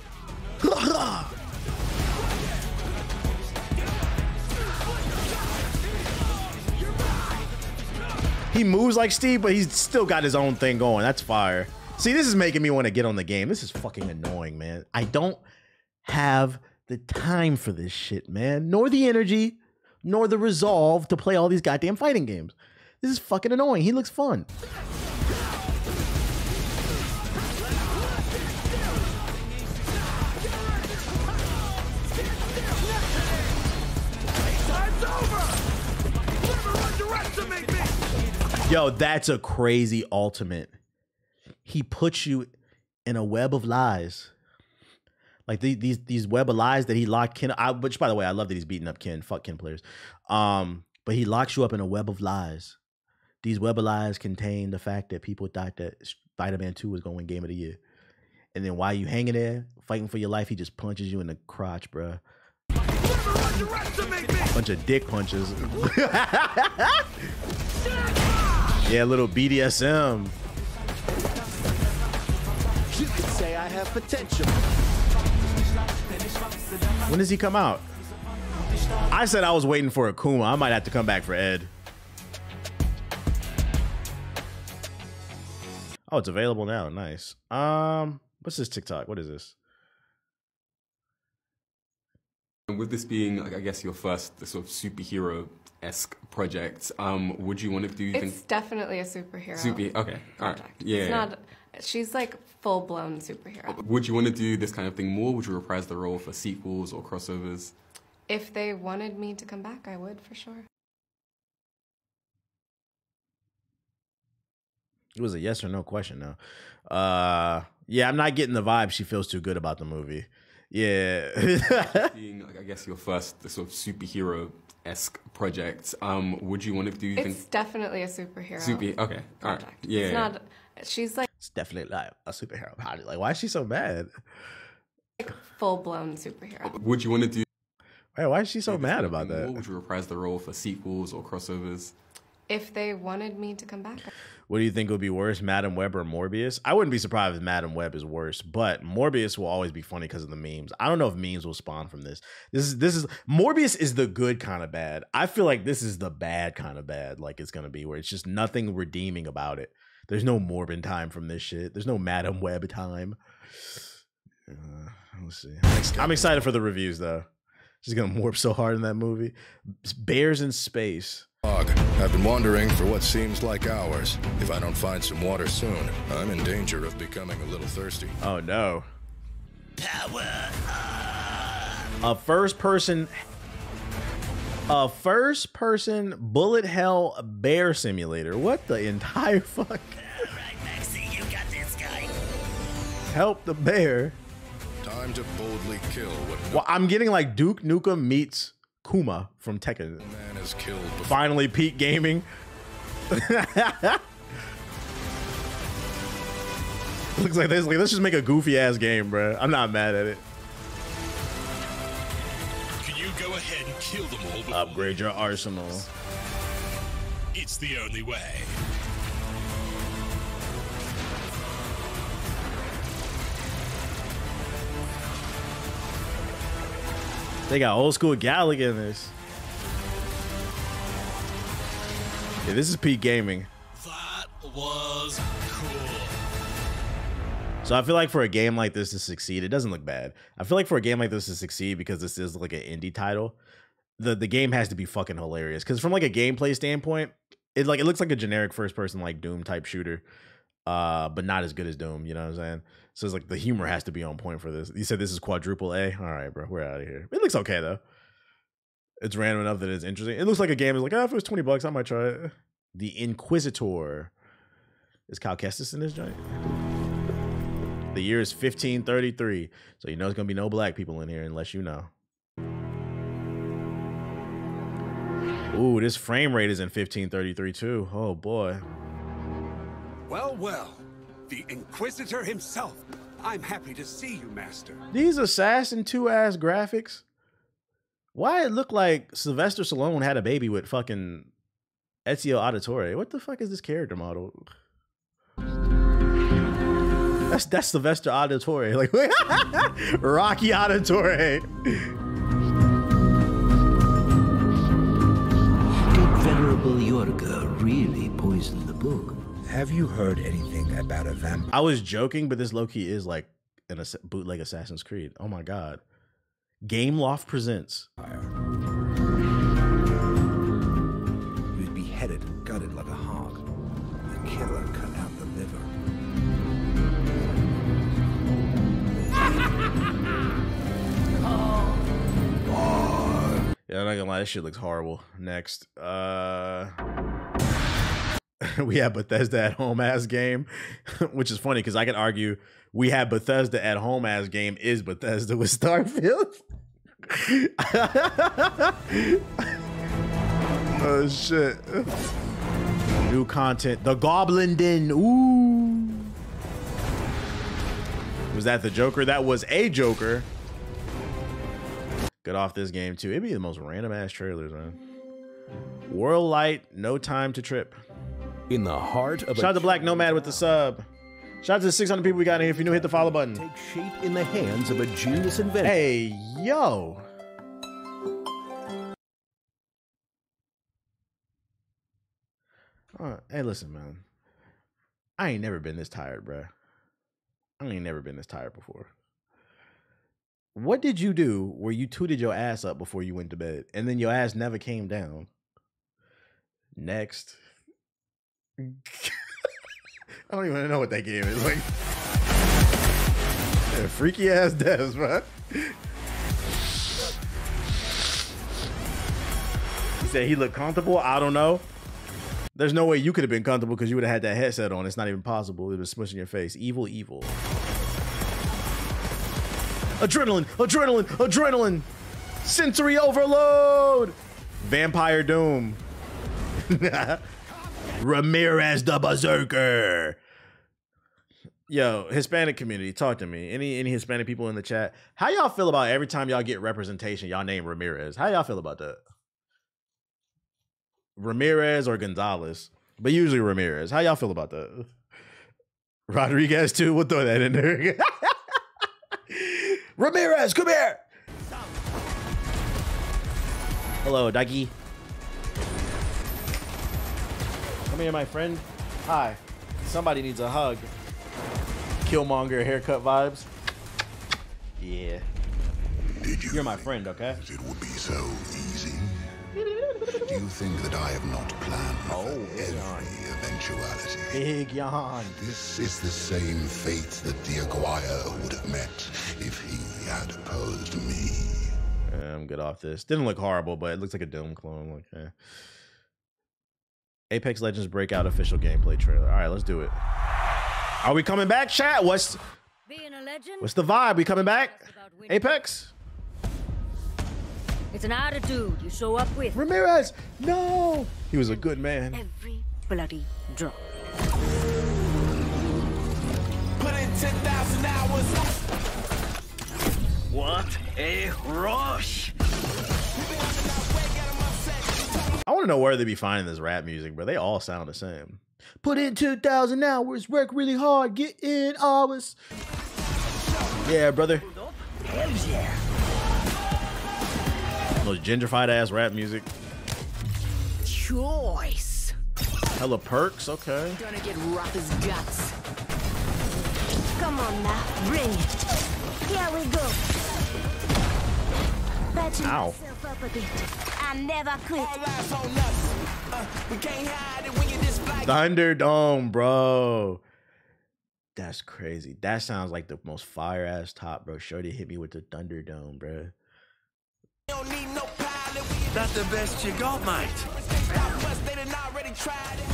He moves like Steve, but he's still got his own thing going. That's fire. See, this is making me want to get on the game. This is fucking annoying, man. I don't have the time for this shit, man. Nor the energy, nor the resolve to play all these goddamn fighting games. This is fucking annoying. He looks fun. Yo, that's a crazy ultimate. He puts you in a web of lies. Like these web of lies that he locked Ken. Which, by the way, I love that he's beating up Ken. Fuck Ken players. But he locks you up in a web of lies. These web of lies contain the fact that people thought that Spider-Man 2 was going to win Game of the Year. And then while you hanging there, fighting for your life, he just punches you in the crotch, bruh. Bunch of dick punches. Yeah, little BDSM. You could say I have potential. When does he come out? I said I was waiting for Akuma. I might have to come back for Ed. Oh, it's available now. Nice. What's this TikTok? What is this? And with this being, like, I guess, your first sort of superhero-esque project, would you want to do? It's definitely a superhero. Okay, all right, yeah. It's not. She's like full-blown superhero. Would you want to do this kind of thing more? Would you reprise the role for sequels or crossovers? If they wanted me to come back, I would for sure. It was a yes or no question though. Yeah, I'm not getting the vibe she feels too good about the movie. Yeah. Being, like, I guess, your first sort of superhero-esque project, would you want to do? It's definitely a superhero. Okay, all right, yeah. It's not. She's like. It's definitely like a superhero. Like, why is she so mad? Like full-blown superhero. Would you want to do? Wait, why is she so mad about that? Or would you reprise the role for sequels or crossovers? If they wanted me to come back. What do you think would be worse, Madam Web or Morbius? I wouldn't be surprised if Madam Web is worse, but Morbius will always be funny because of the memes. I don't know if memes will spawn from this. This is Morbius is the good kind of bad. I feel like this is the bad kind of bad. Like it's gonna be where it's just nothing redeeming about it. There's no Morbin time from this shit. There's no Madam Web time. Let's see. I'm excited for the reviews though. She's gonna morph so hard in that movie. Bears in space. I've been wandering for what seems like hours. If I don't find some water soon, I'm in danger of becoming a little thirsty. Oh no. Power A first person bullet hell bear simulator. What the entire fuck? Alright, Maxie, you got this guy. Help the bear. Time to boldly kill what Well, I'm getting like Duke Nukem meets Kuma from Tekken. no man has killed before. Finally, Pete Gaming. Looks like this. Like, let's just make a goofy ass game, bro. I'm not mad at it. Can you go ahead and kill them all before Upgrade your arsenal. It's the only way. They got old school Galaga in this. Yeah, this is Pete Gaming. That was cool. So I feel like for a game like this to succeed, it doesn't look bad. I feel like for a game like this to succeed, because this is like an indie title, the game has to be fucking hilarious. Because from like a gameplay standpoint, it looks like a generic first person like Doom type shooter, but not as good as Doom. You know what I'm saying? So it's like the humor has to be on point for this. You said this is quadruple A. All right, bro, we're out of here. It looks okay though. It's random enough that it's interesting. It looks like a game is like, if it was $20, I might try it. The Inquisitor. Is Cal Kestis in this joint? The year is 1533. So you know it's gonna be no black people in here unless you know. Ooh, this frame rate is in 1533 too. Oh boy. Well, well. The Inquisitor himself. I'm happy to see you, Master. These Assassin 2 ass graphics. Why it look like Sylvester Stallone had a baby with fucking Ezio Auditore? What the fuck is this character model? That's Sylvester Auditore. Like Rocky Auditore. Did Venerable Yorga really poison the book? Have you heard anything about a vampire? I was joking, but this low-key is like an bootleg Assassin's Creed. Oh my god. Game Loft presents. He was beheaded and gutted like a hog. The killer cut out the liver. Yeah, I'm not gonna lie, this shit looks horrible. Next. We have Bethesda at home ass game, which is funny because I could argue we have Bethesda at home ass game is Bethesda with Starfield. Oh shit. New content. The Goblin Den. Ooh. Was that the Joker? That was a Joker. Get off this game too. It'd be the most random ass trailers, man. World Light, No Time to Trip. In the heart of Shout out to Black Nomad with the sub. Shout out to the 600 people we got in here. If you're new, hit the follow button. Take shape in the hands of a genius inventor. Hey, yo. Hey, listen, man. I ain't never been this tired, bruh. I ain't never been this tired before. What did you do where you tooted your ass up before you went to bed and then your ass never came down? Next. I don't even know what that game is. Like, yeah, freaky ass devs, bro. He said he looked comfortable. I don't know. There's no way you could have been comfortable because you would have had that headset on. It's not even possible. It was smushing your face. Evil, evil. Adrenaline, adrenaline, adrenaline. Sensory overload. Vampire Doom. Ramirez the Berserker. Yo, Hispanic community, talk to me. Any Hispanic people in the chat? How y'all feel about every time y'all get representation, y'all name Ramirez? How y'all feel about that? Ramirez or Gonzalez, but usually Ramirez. How y'all feel about that? Rodriguez too. We'll throw that in there. Ramirez, come here. Hello, Ducky. Come here, my friend. Hi. Somebody needs a hug. Killmonger haircut vibes. Yeah. You're my friend, okay? It would be so easy. Do you think that I have not planned for every eventuality? Big yawn. This is the same fate that the Aguirre would have met if he had opposed me. Get off this. Didn't look horrible, but it looks like a Doom clone. Like, eh. Apex Legends Breakout official gameplay trailer. All right, let's do it. Are we coming back, chat? What's the vibe? We coming back? Apex? It's an attitude you show up with. Ramirez, no! He was a good man. Every bloody drop. Put in 10,000 hours. What a rush! I want to know where they be finding this rap music, but they all sound the same. Put in 2,000 hours, work really hard, get in hours. Yeah, brother. Hell yeah. Those gentrified ass rap music. Choice. Hella perks, okay. Gonna get rough as guts. Come on now, bring it. Here we go. Patching myself up a bit. I never quit. We can't hide it when you just like Thunderdome, bro. That's crazy. That sounds like the most fire ass top, bro. Shorty hit me with the Thunderdome, bro. That's the best you got, mate.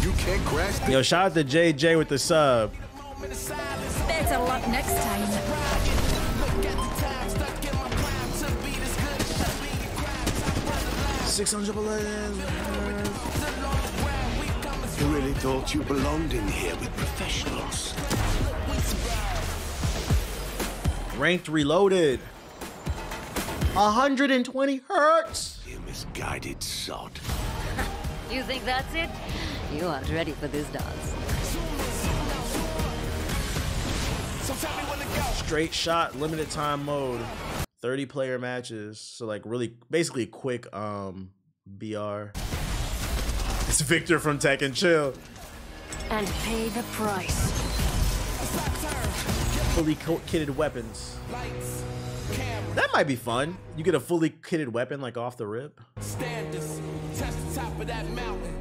You can't crash. Yo, shout out to JJ with the sub. Better luck next time. 600 bullets. You really thought you belonged in here with professionals? Ranked reloaded. 120 hertz. You misguided sod. You think that's it? You aren't ready for this dance. Straight shot, limited time mode. 30 player matches. So like really basically quick BR. It's Victor from Tech and Chill. And pay the price. Fully kitted weapons. That might be fun. You get a fully kitted weapon like off the rip. Standards, touch the top of that mountain.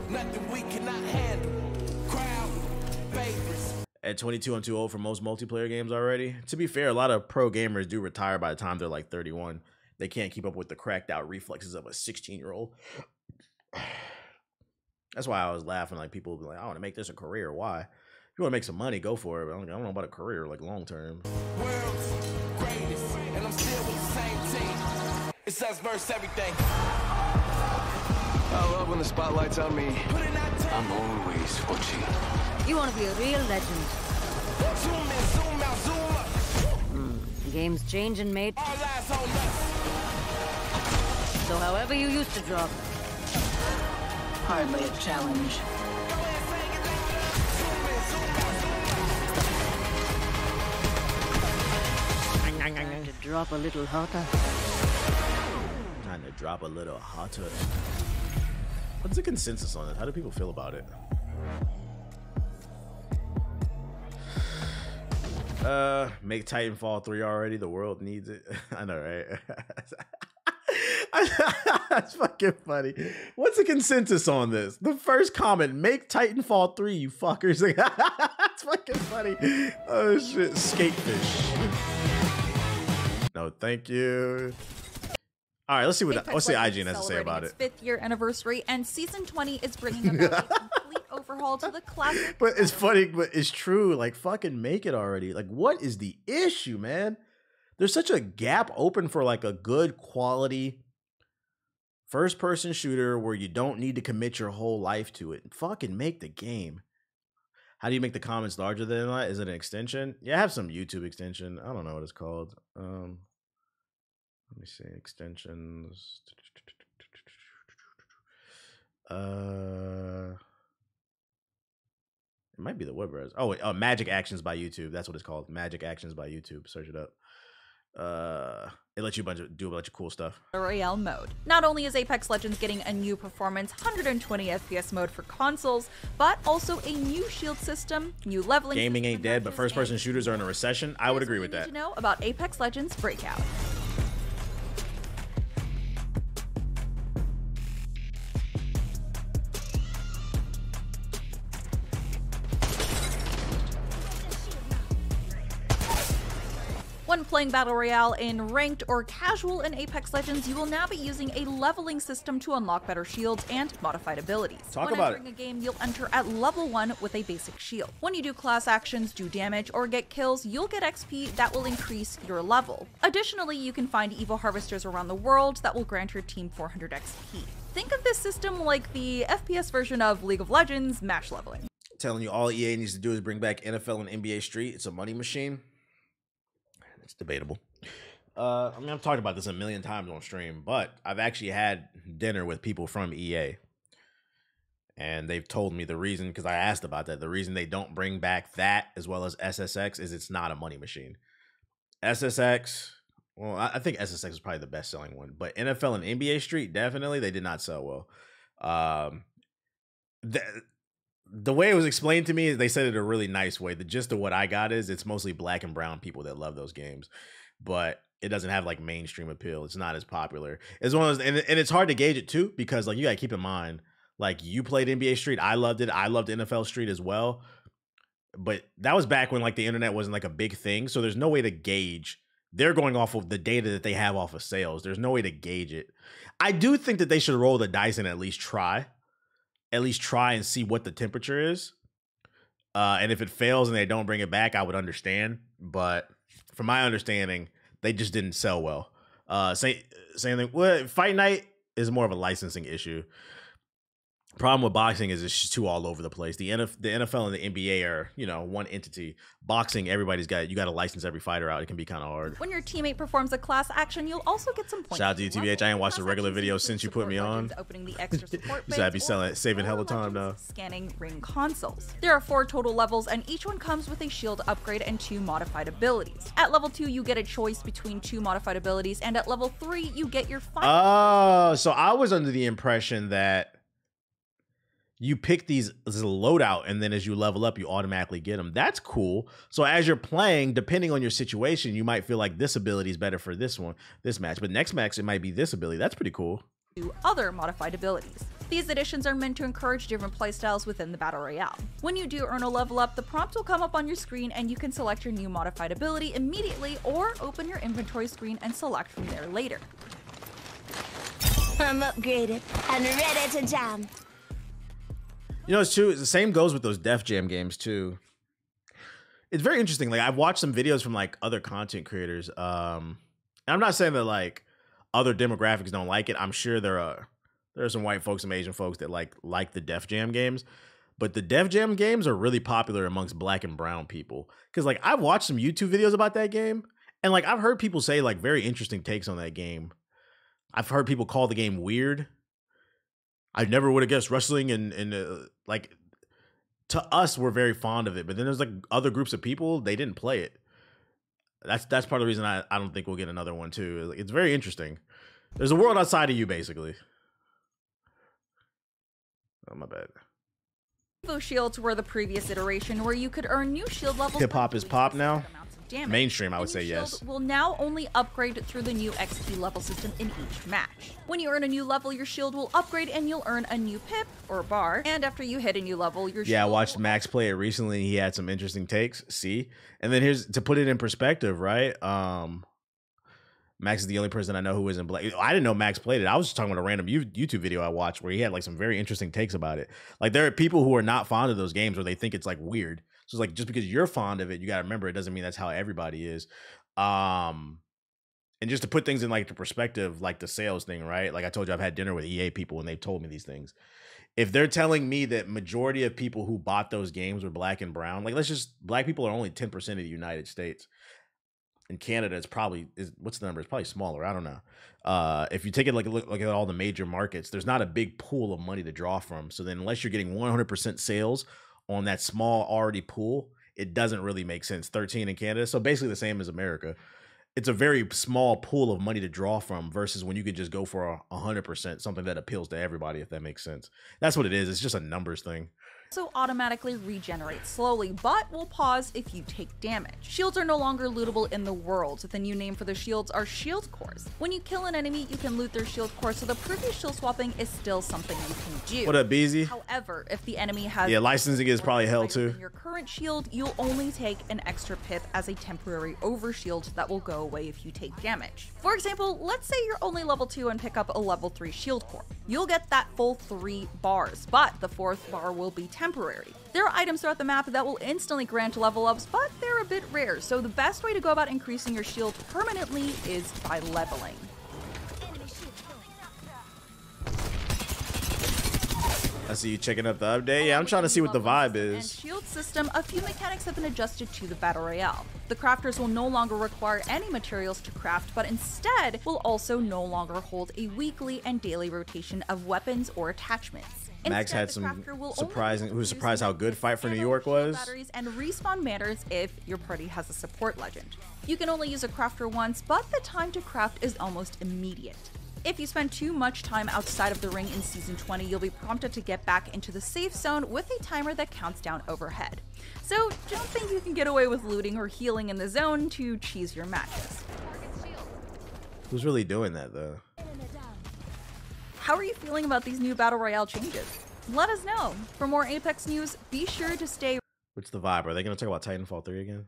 Nothing we cannot handle. Crowd favorites. At 22, I'm too old for most multiplayer games already. To be fair, a lot of pro gamers do retire by the time they're like 31. They can't keep up with the cracked out reflexes of a 16-year-old. That's why I was laughing. Like people be like, I want to make this a career. Why? If you want to make some money, go for it. But I don't know about a career like long term. World's greatest, and I'm still with the same team. It's us versus everything. I love when the spotlight's on me. I'm always watching. You want to be a real legend. Zoom in, zoom out, zoom up. Game's changing, mate. All eyes on us. So however you used to drop. Hardly a challenge. Time to drop a little hotter. Time to drop a little hotter. What's the consensus on it? How do people feel about it? Make Titanfall 3 already. The world needs it. I know, right? That's fucking funny. What's the consensus on this? The first comment, make Titanfall 3, you fuckers. That's fucking funny. Oh shit, Skatefish. No, thank you. All right, let's see what IGN has to say about it. Its 5th year anniversary, and season 20 is bringing about a complete overhaul to the classic. But it's funny, but it's true. Like, fucking make it already. Like, what is the issue, man? There's such a gap open for like a good quality first-person shooter where you don't need to commit your whole life to it. Fucking make the game. How do you make the comments larger than that? Is it an extension? Yeah, I have some YouTube extension. I don't know what it's called. Let me see, extensions. It might be the web browser. Oh, wait, Magic Actions by YouTube. That's what it's called. Magic Actions by YouTube. Search it up. It lets you do a bunch of cool stuff. Royale mode. Not only is Apex Legends getting a new performance 120 FPS mode for consoles, but also a new shield system, new leveling. Gaming ain't dead, but first-person shooters are in a recession. I would agree with that. To know about Apex Legends Breakout. When playing Battle Royale in Ranked or Casual in Apex Legends, you will now be using a leveling system to unlock better shields and modified abilities. When entering a game, you'll enter at level 1 with a basic shield. When you do class actions, do damage, or get kills, you'll get XP that will increase your level. Additionally, you can find Evo Harvesters around the world that will grant your team 400 XP. Think of this system like the FPS version of League of Legends match leveling. Telling you all EA needs to do is bring back NFL and NBA Street. It's a money machine. It's debatable. I mean, I've talked about this a million times on stream, but I've actually had dinner with people from EA. And they've told me the reason, because I asked about that, the reason they don't bring back that as well as SSX is it's not a money machine. SSX, well, I think SSX is probably the best selling one, but NFL and NBA Street, definitely, they did not sell well. The way it was explained to me is they said it a really nice way. The gist of what I got is it's mostly black and brown people that love those games, but it doesn't have like mainstream appeal. It's not as popular. It's one of those, and it's hard to gauge it too, because like you gotta keep in mind, like you played NBA Street. I loved it. I loved NFL Street as well. But that was back when like the internet wasn't like a big thing. So there's no way to gauge. They're going off of the data that they have off of sales. There's no way to gauge it. I do think that they should roll the dice and at least try and see what the temperature is. And if it fails and they don't bring it back, I would understand. But from my understanding, they just didn't sell well. Same thing. Well, Fight Night is more of a licensing issue. Problem with boxing is it's just too all over the place. The NFL and the NBA are, you know, one entity. Boxing, you got to license every fighter out. It can be kind of hard. When your teammate performs a class action, you'll also get some points. Shout out to you, TBH. I ain't watched the regular video since you put me on. Opening the extra support so I'd be saving hella time now. Scanning ring consoles. There are 4 total levels, and each one comes with a shield upgrade and 2 modified abilities. At level 2, you get a choice between 2 modified abilities, and at level 3, you get your final. Oh, so I was under the impression that you pick this loadout, and then as you level up, you automatically get them. That's cool. So as you're playing, depending on your situation, you might feel like this ability is better for this match. But next match, it might be this ability. That's pretty cool. 2 other modified abilities. These additions are meant to encourage different playstyles within the Battle Royale. When you do earn a level up, the prompt will come up on your screen and you can select your new modified ability immediately or open your inventory screen and select from there later. I'm upgraded and ready to jam. You know, it's true. The same goes with those Def Jam games too. It's very interesting. Like I've watched some videos from like other content creators. And I'm not saying that like other demographics don't like it. I'm sure there are some white folks, some Asian folks that like the Def Jam games. But the Def Jam games are really popular amongst black and brown people. Because like I've watched some YouTube videos about that game, and like I've heard people say like very interesting takes on that game. I've heard people call the game weird. I never would have guessed wrestling and like to us, we're very fond of it. But then there's like other groups of people, they didn't play it. That's part of the reason I don't think we'll get another one too. It's very interesting. There's a world outside of you, basically. Oh, my bad. Evo shields were the previous iteration where you could earn new shield levels. Hip hop is pop now. damage. Mainstream, I would say Shield yes. will now only upgrade through the new XP level system in each match. When you earn a new level, your shield will upgrade and you'll earn a new pip or bar. And after you hit a new level, your Yeah, I shield watched Max play it recently. He had some interesting takes. See? And then here's to put it in perspective, right? Max is the only person I know who isn't black. I didn't know Max played it. I was just talking about a random YouTube video I watched where he had like some very interesting takes about it. Like there are people who are not fond of those games or they think it's like weird. So it's like just because you're fond of it, you got to remember it doesn't mean that's how everybody is. And just to put things in like the perspective, like the sales thing, right? Like I told you, I've had dinner with EA people and they've told me these things. If they're telling me that majority of people who bought those games were black and brown, like black people are only 10% of the United States. In Canada, it's probably what's the number? It's probably smaller. I don't know. If you take it look at all the major markets, there's not a big pool of money to draw from. So then, unless you're getting 100% sales on that small already pool, it doesn't really make sense. 13 in Canada, so basically the same as America. It's a very small pool of money to draw from versus when you could just go for 100%, something that appeals to everybody, if that makes sense. That's what it is. It's just a numbers thing. also automatically regenerate slowly, but will pause if you take damage. Shields are no longer lootable in the world. The new name for the shields are shield cores. When you kill an enemy, you can loot their shield core, so the previous shield swapping is still something you can do. What up, Beezy? However, if the enemy has licensing is probably hell too. Your current shield, you'll only take an extra pip as a temporary overshield that will go away if you take damage. For example, let's say you're only level 2 and pick up a level 3 shield core. You'll get that full 3 bars, but the 4th bar will be temporary. There are items throughout the map that will instantly grant level ups, but they're a bit rare, so the best way to go about increasing your shield permanently is by leveling. I see you checking up the update. Yeah, I'm trying to see what the vibe is. And shield system, a few mechanics have been adjusted to the Battle Royale. The crafters will no longer require any materials to craft, but instead will also no longer hold a weekly and daily rotation of weapons or attachments. Max had some surprising. Who was surprised how good Fight for New York was. Batteries and respawn matters if your party has a support legend. You can only use a crafter once, but the time to craft is almost immediate. If you spend too much time outside of the ring in Season 20, you'll be prompted to get back into the safe zone with a timer that counts down overhead. So don't think you can get away with looting or healing in the zone to cheese your matches. Who's really doing that though? How are you feeling about these new Battle Royale changes? Let us know. For more Apex news, be sure to stay. What's the vibe? Are they going to talk about Titanfall 3 again?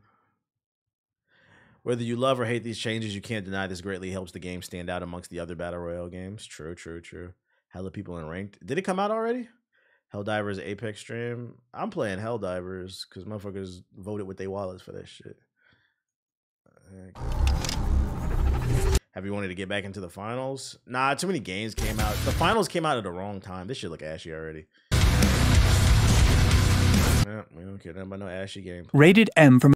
Whether you love or hate these changes, you can't deny this greatly helps the game stand out amongst the other Battle Royale games. True, true, true. Hella people in ranked. Did it come out already? Helldivers Apex stream. I'm playing Helldivers because motherfuckers voted with their wallets for that shit. Have you wanted to get back into the finals? Nah, too many games came out. The finals came out at the wrong time. This shit look ashy already. Yeah, we don't care nothing about no ashy game. Rated M from.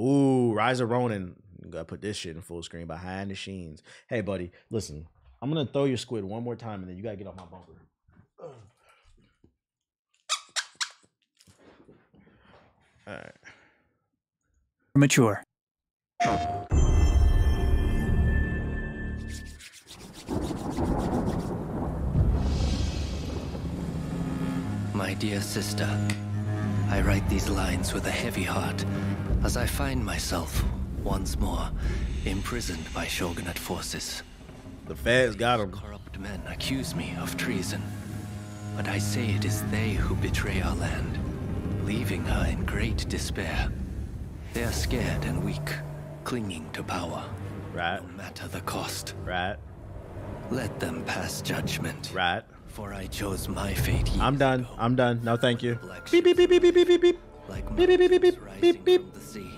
Ooh, Rise of Ronin. You gotta put this shit in full screen behind the scenes. Hey, buddy, listen. I'm gonna throw your squid one more time, and then you gotta get off my bumper. All right. Mature. My dear sister, I write these lines with a heavy heart as I find myself once more imprisoned by Shogunate forces. The feds got him. Corrupt men accuse me of treason, but I say it is they who betray our land, leaving her in great despair. They are scared and weak, clinging to power. Right. No matter the cost. Right. Let them pass judgment. Right. For I chose my fate. I'm done. I'm done. No, thank you. Beep, beep, beep, beep, beep, beep, beep, beep. Like beep, beep, beep, beep, beep, beep, beep. The sea.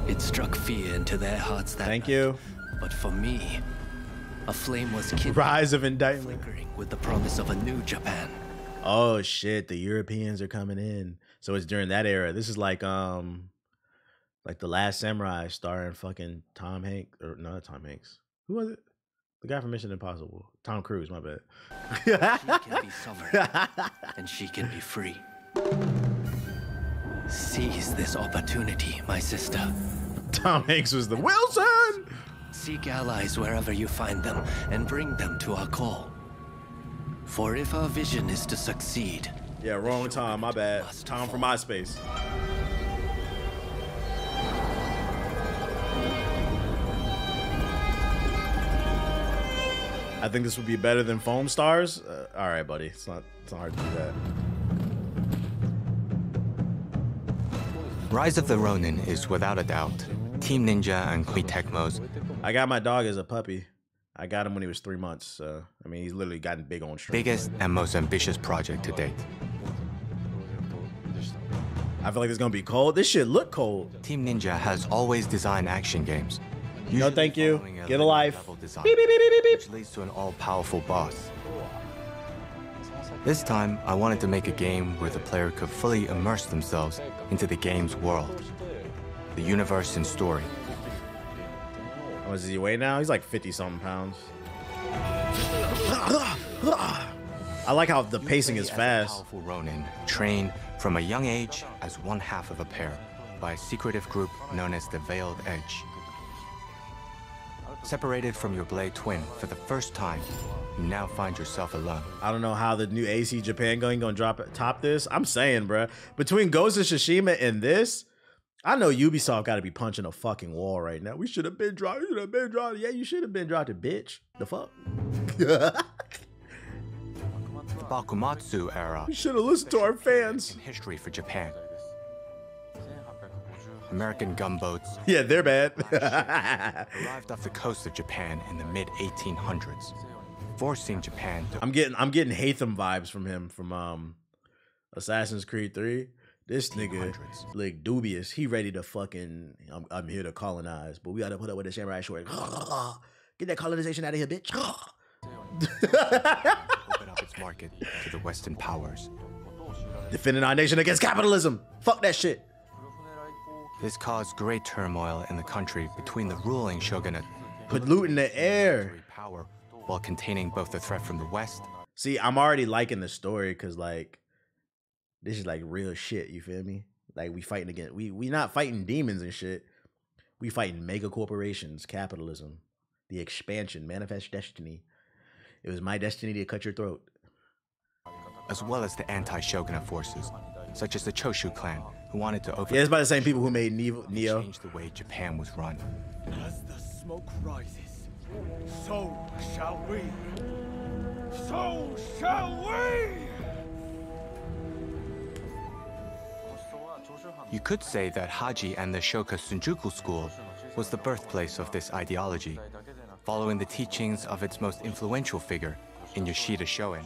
It struck fear into their hearts that Thank night. you. But for me, a flame was kindled, Rise of Indictment. flickering with the promise of a new Japan. Oh shit, the Europeans are coming in. So it's during that era. This is like The Last Samurai starring fucking Tom Hanks, or no, not Tom Hanks. Who was it? The guy from Mission Impossible. Tom Cruise, my bad. She can be sovereign, and she can be free. Seize this opportunity, my sister. Tom Hanks was the Wilson! Seek allies wherever you find them, and bring them to our call. For if our vision is to succeed... Yeah, wrong Tom, my bad. Tom from MySpace. I think this would be better than Foam Stars. All right, buddy. It's not hard to do that. Rise of the Ronin is without a doubt Team Ninja and Koei Tecmo's. I got my dog as a puppy. I got him when he was 3 months. I mean, he's literally gotten big on stream. Biggest and most ambitious project to date. I feel like it's gonna be cold. This shit look cold. Team Ninja has always designed action games. No, thank you. Get a life. Design, beep, beep, beep, beep, beep. Which leads to an all-powerful boss. This time, I wanted to make a game where the player could fully immerse themselves into the game's world, the universe and story. What does he weigh now? He's like 50-something pounds. I like how the pacing is fast. Powerful Ronin, trained from a young age as one half of a pair by a secretive group known as the Veiled Edge. Separated from your blade twin for the first time, you now find yourself alone. I don't know how the new AC Japan gonna top this. I'm saying, bruh, between Ghost of Tsushima and this, I know Ubisoft got to be punching a fucking wall right now. We should have been dropped. Yeah, you should have been dropped, bitch. The fuck? The Bakumatsu era. We should have listened to our fans. In history for Japan. American gunboats. Yeah, they're bad. Arrived off the coast of Japan in the mid-1800s, forcing Japan to... I'm getting Hatham vibes from him from Assassin's Creed 3. This nigga like dubious. He ready to fucking I'm here to colonize, but we gotta put up with the samurai sword. Get that colonization out of here, bitch. Open up its market to the Western powers. Defending our nation against capitalism. Fuck that shit. This caused great turmoil in the country between the ruling shogunate. Put loot in the air. Power while containing both the threat from the West. See, I'm already liking the story because like this is like real shit, you feel me? Like we fighting against we not fighting demons and shit. We fighting mega corporations, capitalism, the expansion, manifest destiny. It was my destiny to cut your throat. As well as the anti-shogunate forces, such as the Choshu clan, who wanted to overthrow. Yeah, it's by the same people who made Neo. Change the way Japan was run. As the smoke rises, so shall we. So shall we. You could say that Haji and the Shoka Shinjuku school was the birthplace of this ideology, following the teachings of its most influential figure in Yoshida Shoin.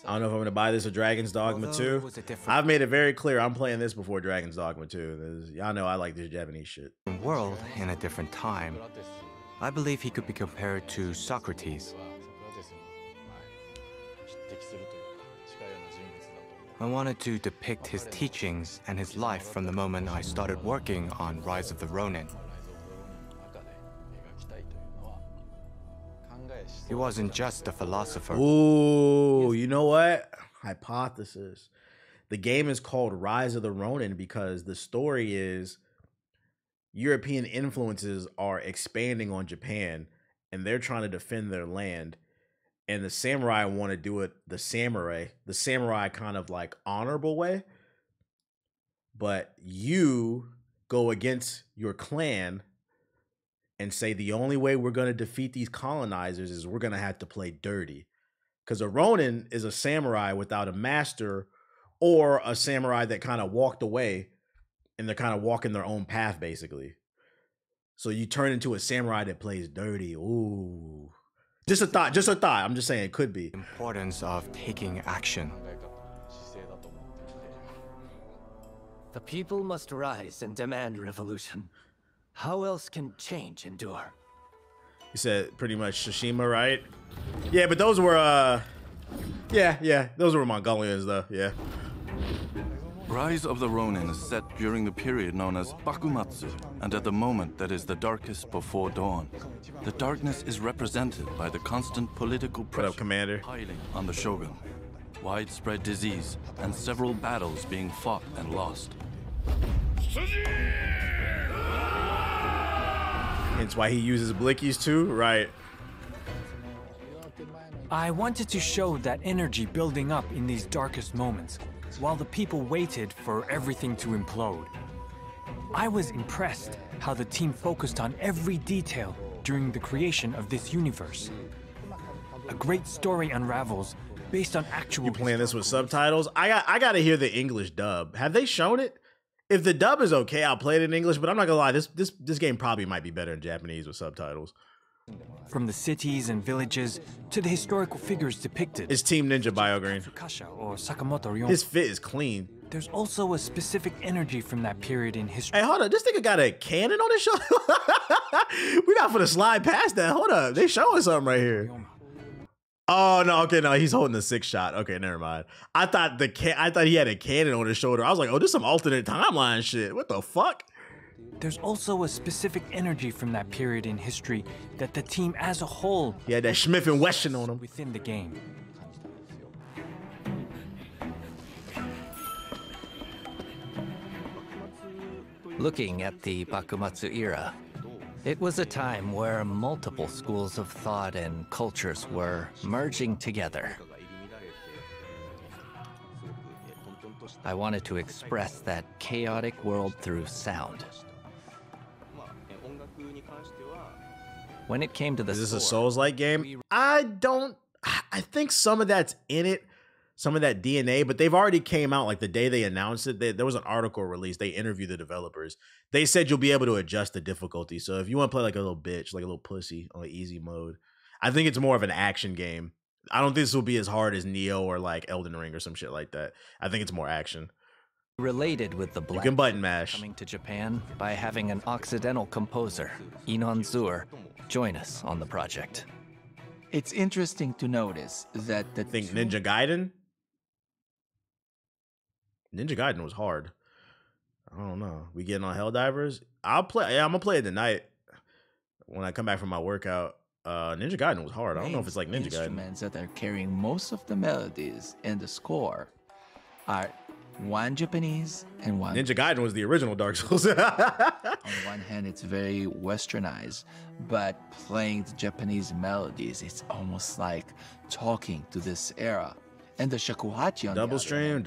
I don't know if I'm gonna buy this or Dragon's Dogma 2. I've made it very clear I'm playing this before Dragon's Dogma 2. Y'all know I like this Japanese shit. World in a different time. I believe he could be compared to Socrates. I wanted to depict his teachings and his life from the moment I started working on Rise of the Ronin. He wasn't just a philosopher. Ooh, you know what? Hypothesis. The game is called Rise of the Ronin because the story is European influences are expanding on Japan and they're trying to defend their land. And the samurai want to do it the samurai kind of like honorable way. But you go against your clan and say the only way we're going to defeat these colonizers is we're going to have to play dirty. Because a Ronin is a samurai without a master or a samurai that kind of walked away and they're kind of walking their own path, basically. So you turn into a samurai that plays dirty. Ooh. Just a thought, I'm just saying it could be. Importance of taking action. The people must rise and demand revolution. How else can change endure? You said pretty much Tsushima, right? Yeah, but those were, yeah, those were Mongolians, though, yeah. Rise of the Ronin is set during the period known as Bakumatsu, and at the moment that is the darkest before dawn. The darkness is represented by the constant political pressure piling on the shogun, widespread disease, and several battles being fought and lost. Hence why he uses blickies too, right? I wanted to show that energy building up in these darkest moments, while the people waited for everything to implode. I was impressed how the team focused on every detail during the creation of this universe. A great story unravels based on actual. You playing this with subtitles? I gotta hear the English dub. Have they shown it? If the dub is okay, I'll play it in English. But I'm not gonna lie, this game probably might be better in Japanese with subtitles. From the cities and villages to the historical figures depicted. It's Team Ninja BioGreen. Or Sakamoto Ryon. His fit is clean. There's also a specific energy from that period in history. Hey, hold up. This nigga got a cannon on his shoulder? We not for to slide past that. Hold up. They showing something right here. Oh, no. Okay, no. He's holding the 6-shot. Okay, never mind. I thought he had a cannon on his shoulder. I was like, oh, this is some alternate timeline shit. What the fuck? There's also a specific energy from that period in history that the team as a whole. Yeah, that Smith and Wesson on him. Within the game. Looking at the Bakumatsu era, it was a time where multiple schools of thought and cultures were merging together. I wanted to express that chaotic world through sound. When it came to the Is this a Souls-like game? I think some of that's in it, some of that DNA, but they've already came out like the day they announced it. There was an article released. They interviewed the developers. They said you'll be able to adjust the difficulty. So if you want to play like a little bitch, like a little pussy on easy mode, I think it's more of an action game. I don't think this will be as hard as Neo or like Elden Ring or some shit like that. I think it's more action. Related with the you can button mash. Coming to Japan by having an Occidental composer, Inon Zur, join us on the project. It's interesting to notice that the think Ninja Gaiden? Ninja Gaiden was hard. I don't know. We getting on Helldivers? I'm gonna play it tonight when I come back from my workout. Ninja Gaiden was hard. I don't know if it's like Ninja Gaiden. Instruments that are carrying most of the melodies and the score are one Japanese and one. Ninja Gaiden was the original Dark Souls. On one hand, it's very westernized, but playing the Japanese melodies, it's almost like talking to this era. And the shakuhachi on double stream.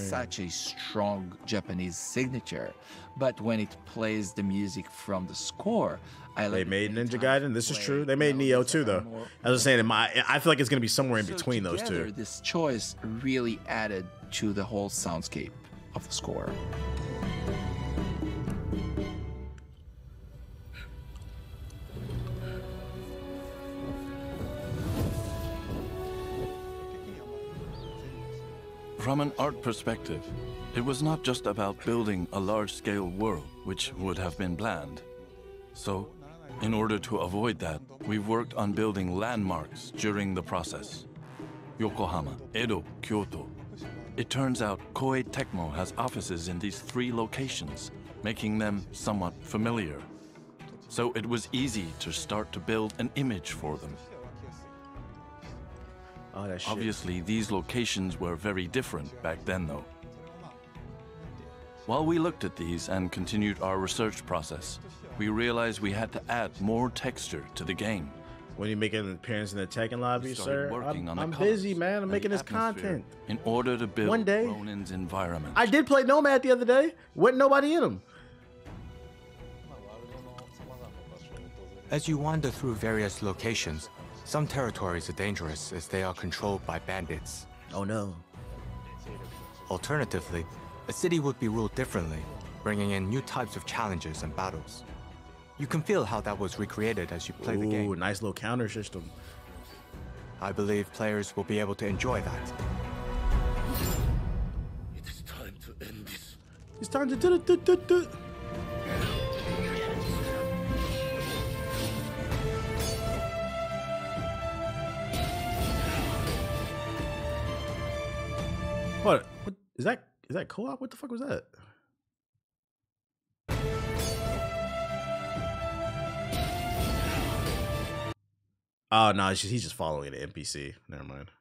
Such a strong Japanese signature, but when it plays the music from the score, they made Ninja Gaiden. This is true. They made Neo too, though. I was saying, I feel like it's gonna be somewhere in between those two. This choice really added to the whole soundscape of the score. From an art perspective, it was not just about building a large-scale world, which would have been planned. So, in order to avoid that, we've worked on building landmarks during the process. Yokohama, Edo, Kyoto. It turns out Koei Tecmo has offices in these 3 locations, making them somewhat familiar. So it was easy to start to build an image for them. Oh, that shit. Obviously, these locations were very different back then, though. While we looked at these and continued our research process, we realized we had to add more texture to the game. When you make an appearance in the Tekken lobby, sir, I'm busy, man. I'm making this content. In order to build one day, Ronin's environment. I did play Nomad the other day. Wasn't nobody in them. As you wander through various locations, some territories are dangerous as they are controlled by bandits. Oh no. Alternatively, a city would be ruled differently, bringing in new types of challenges and battles. You can feel how that was recreated as you play the game. Ooh, nice little counter system. I believe players will be able to enjoy that. It is time to end this. It's time to do. What is that? Is that co-op? What the fuck was that? Oh no, he's just following an NPC. Never mind.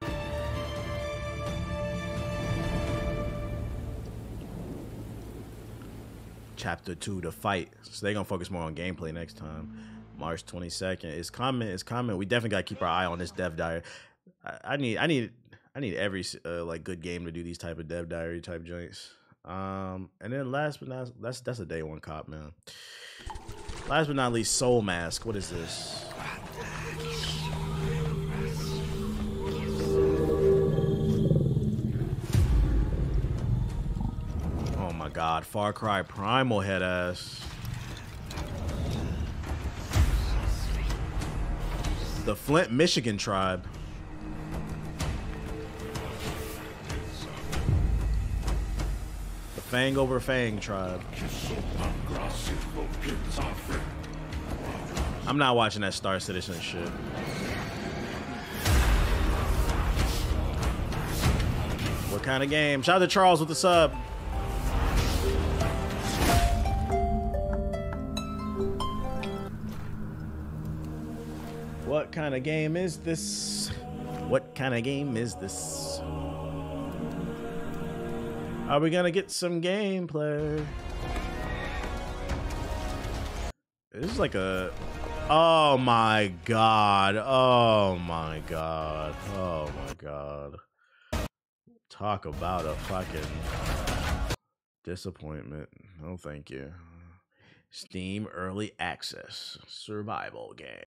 Chapter 2, the fight. So they're gonna focus more on gameplay next time. March 22nd. It's coming. We definitely gotta keep our eye on this dev diary. I need every like good game to do these type of dev diary type joints. And then last but not that's a day one cop, man. Last but not least, Soul Mask. What is this? Oh my god, Far Cry Primal head ass. The Flint, Michigan tribe. The Fang over Fang tribe. I'm not watching that Star Citizen shit. What kind of game? Shout out to Charles with the sub. What kind of game is this? What kind of game is this? Are we gonna get some gameplay? This is like a... Oh my god. Oh my god. Oh my god. Talk about a fucking disappointment. No, thank you. Steam Early Access survival game.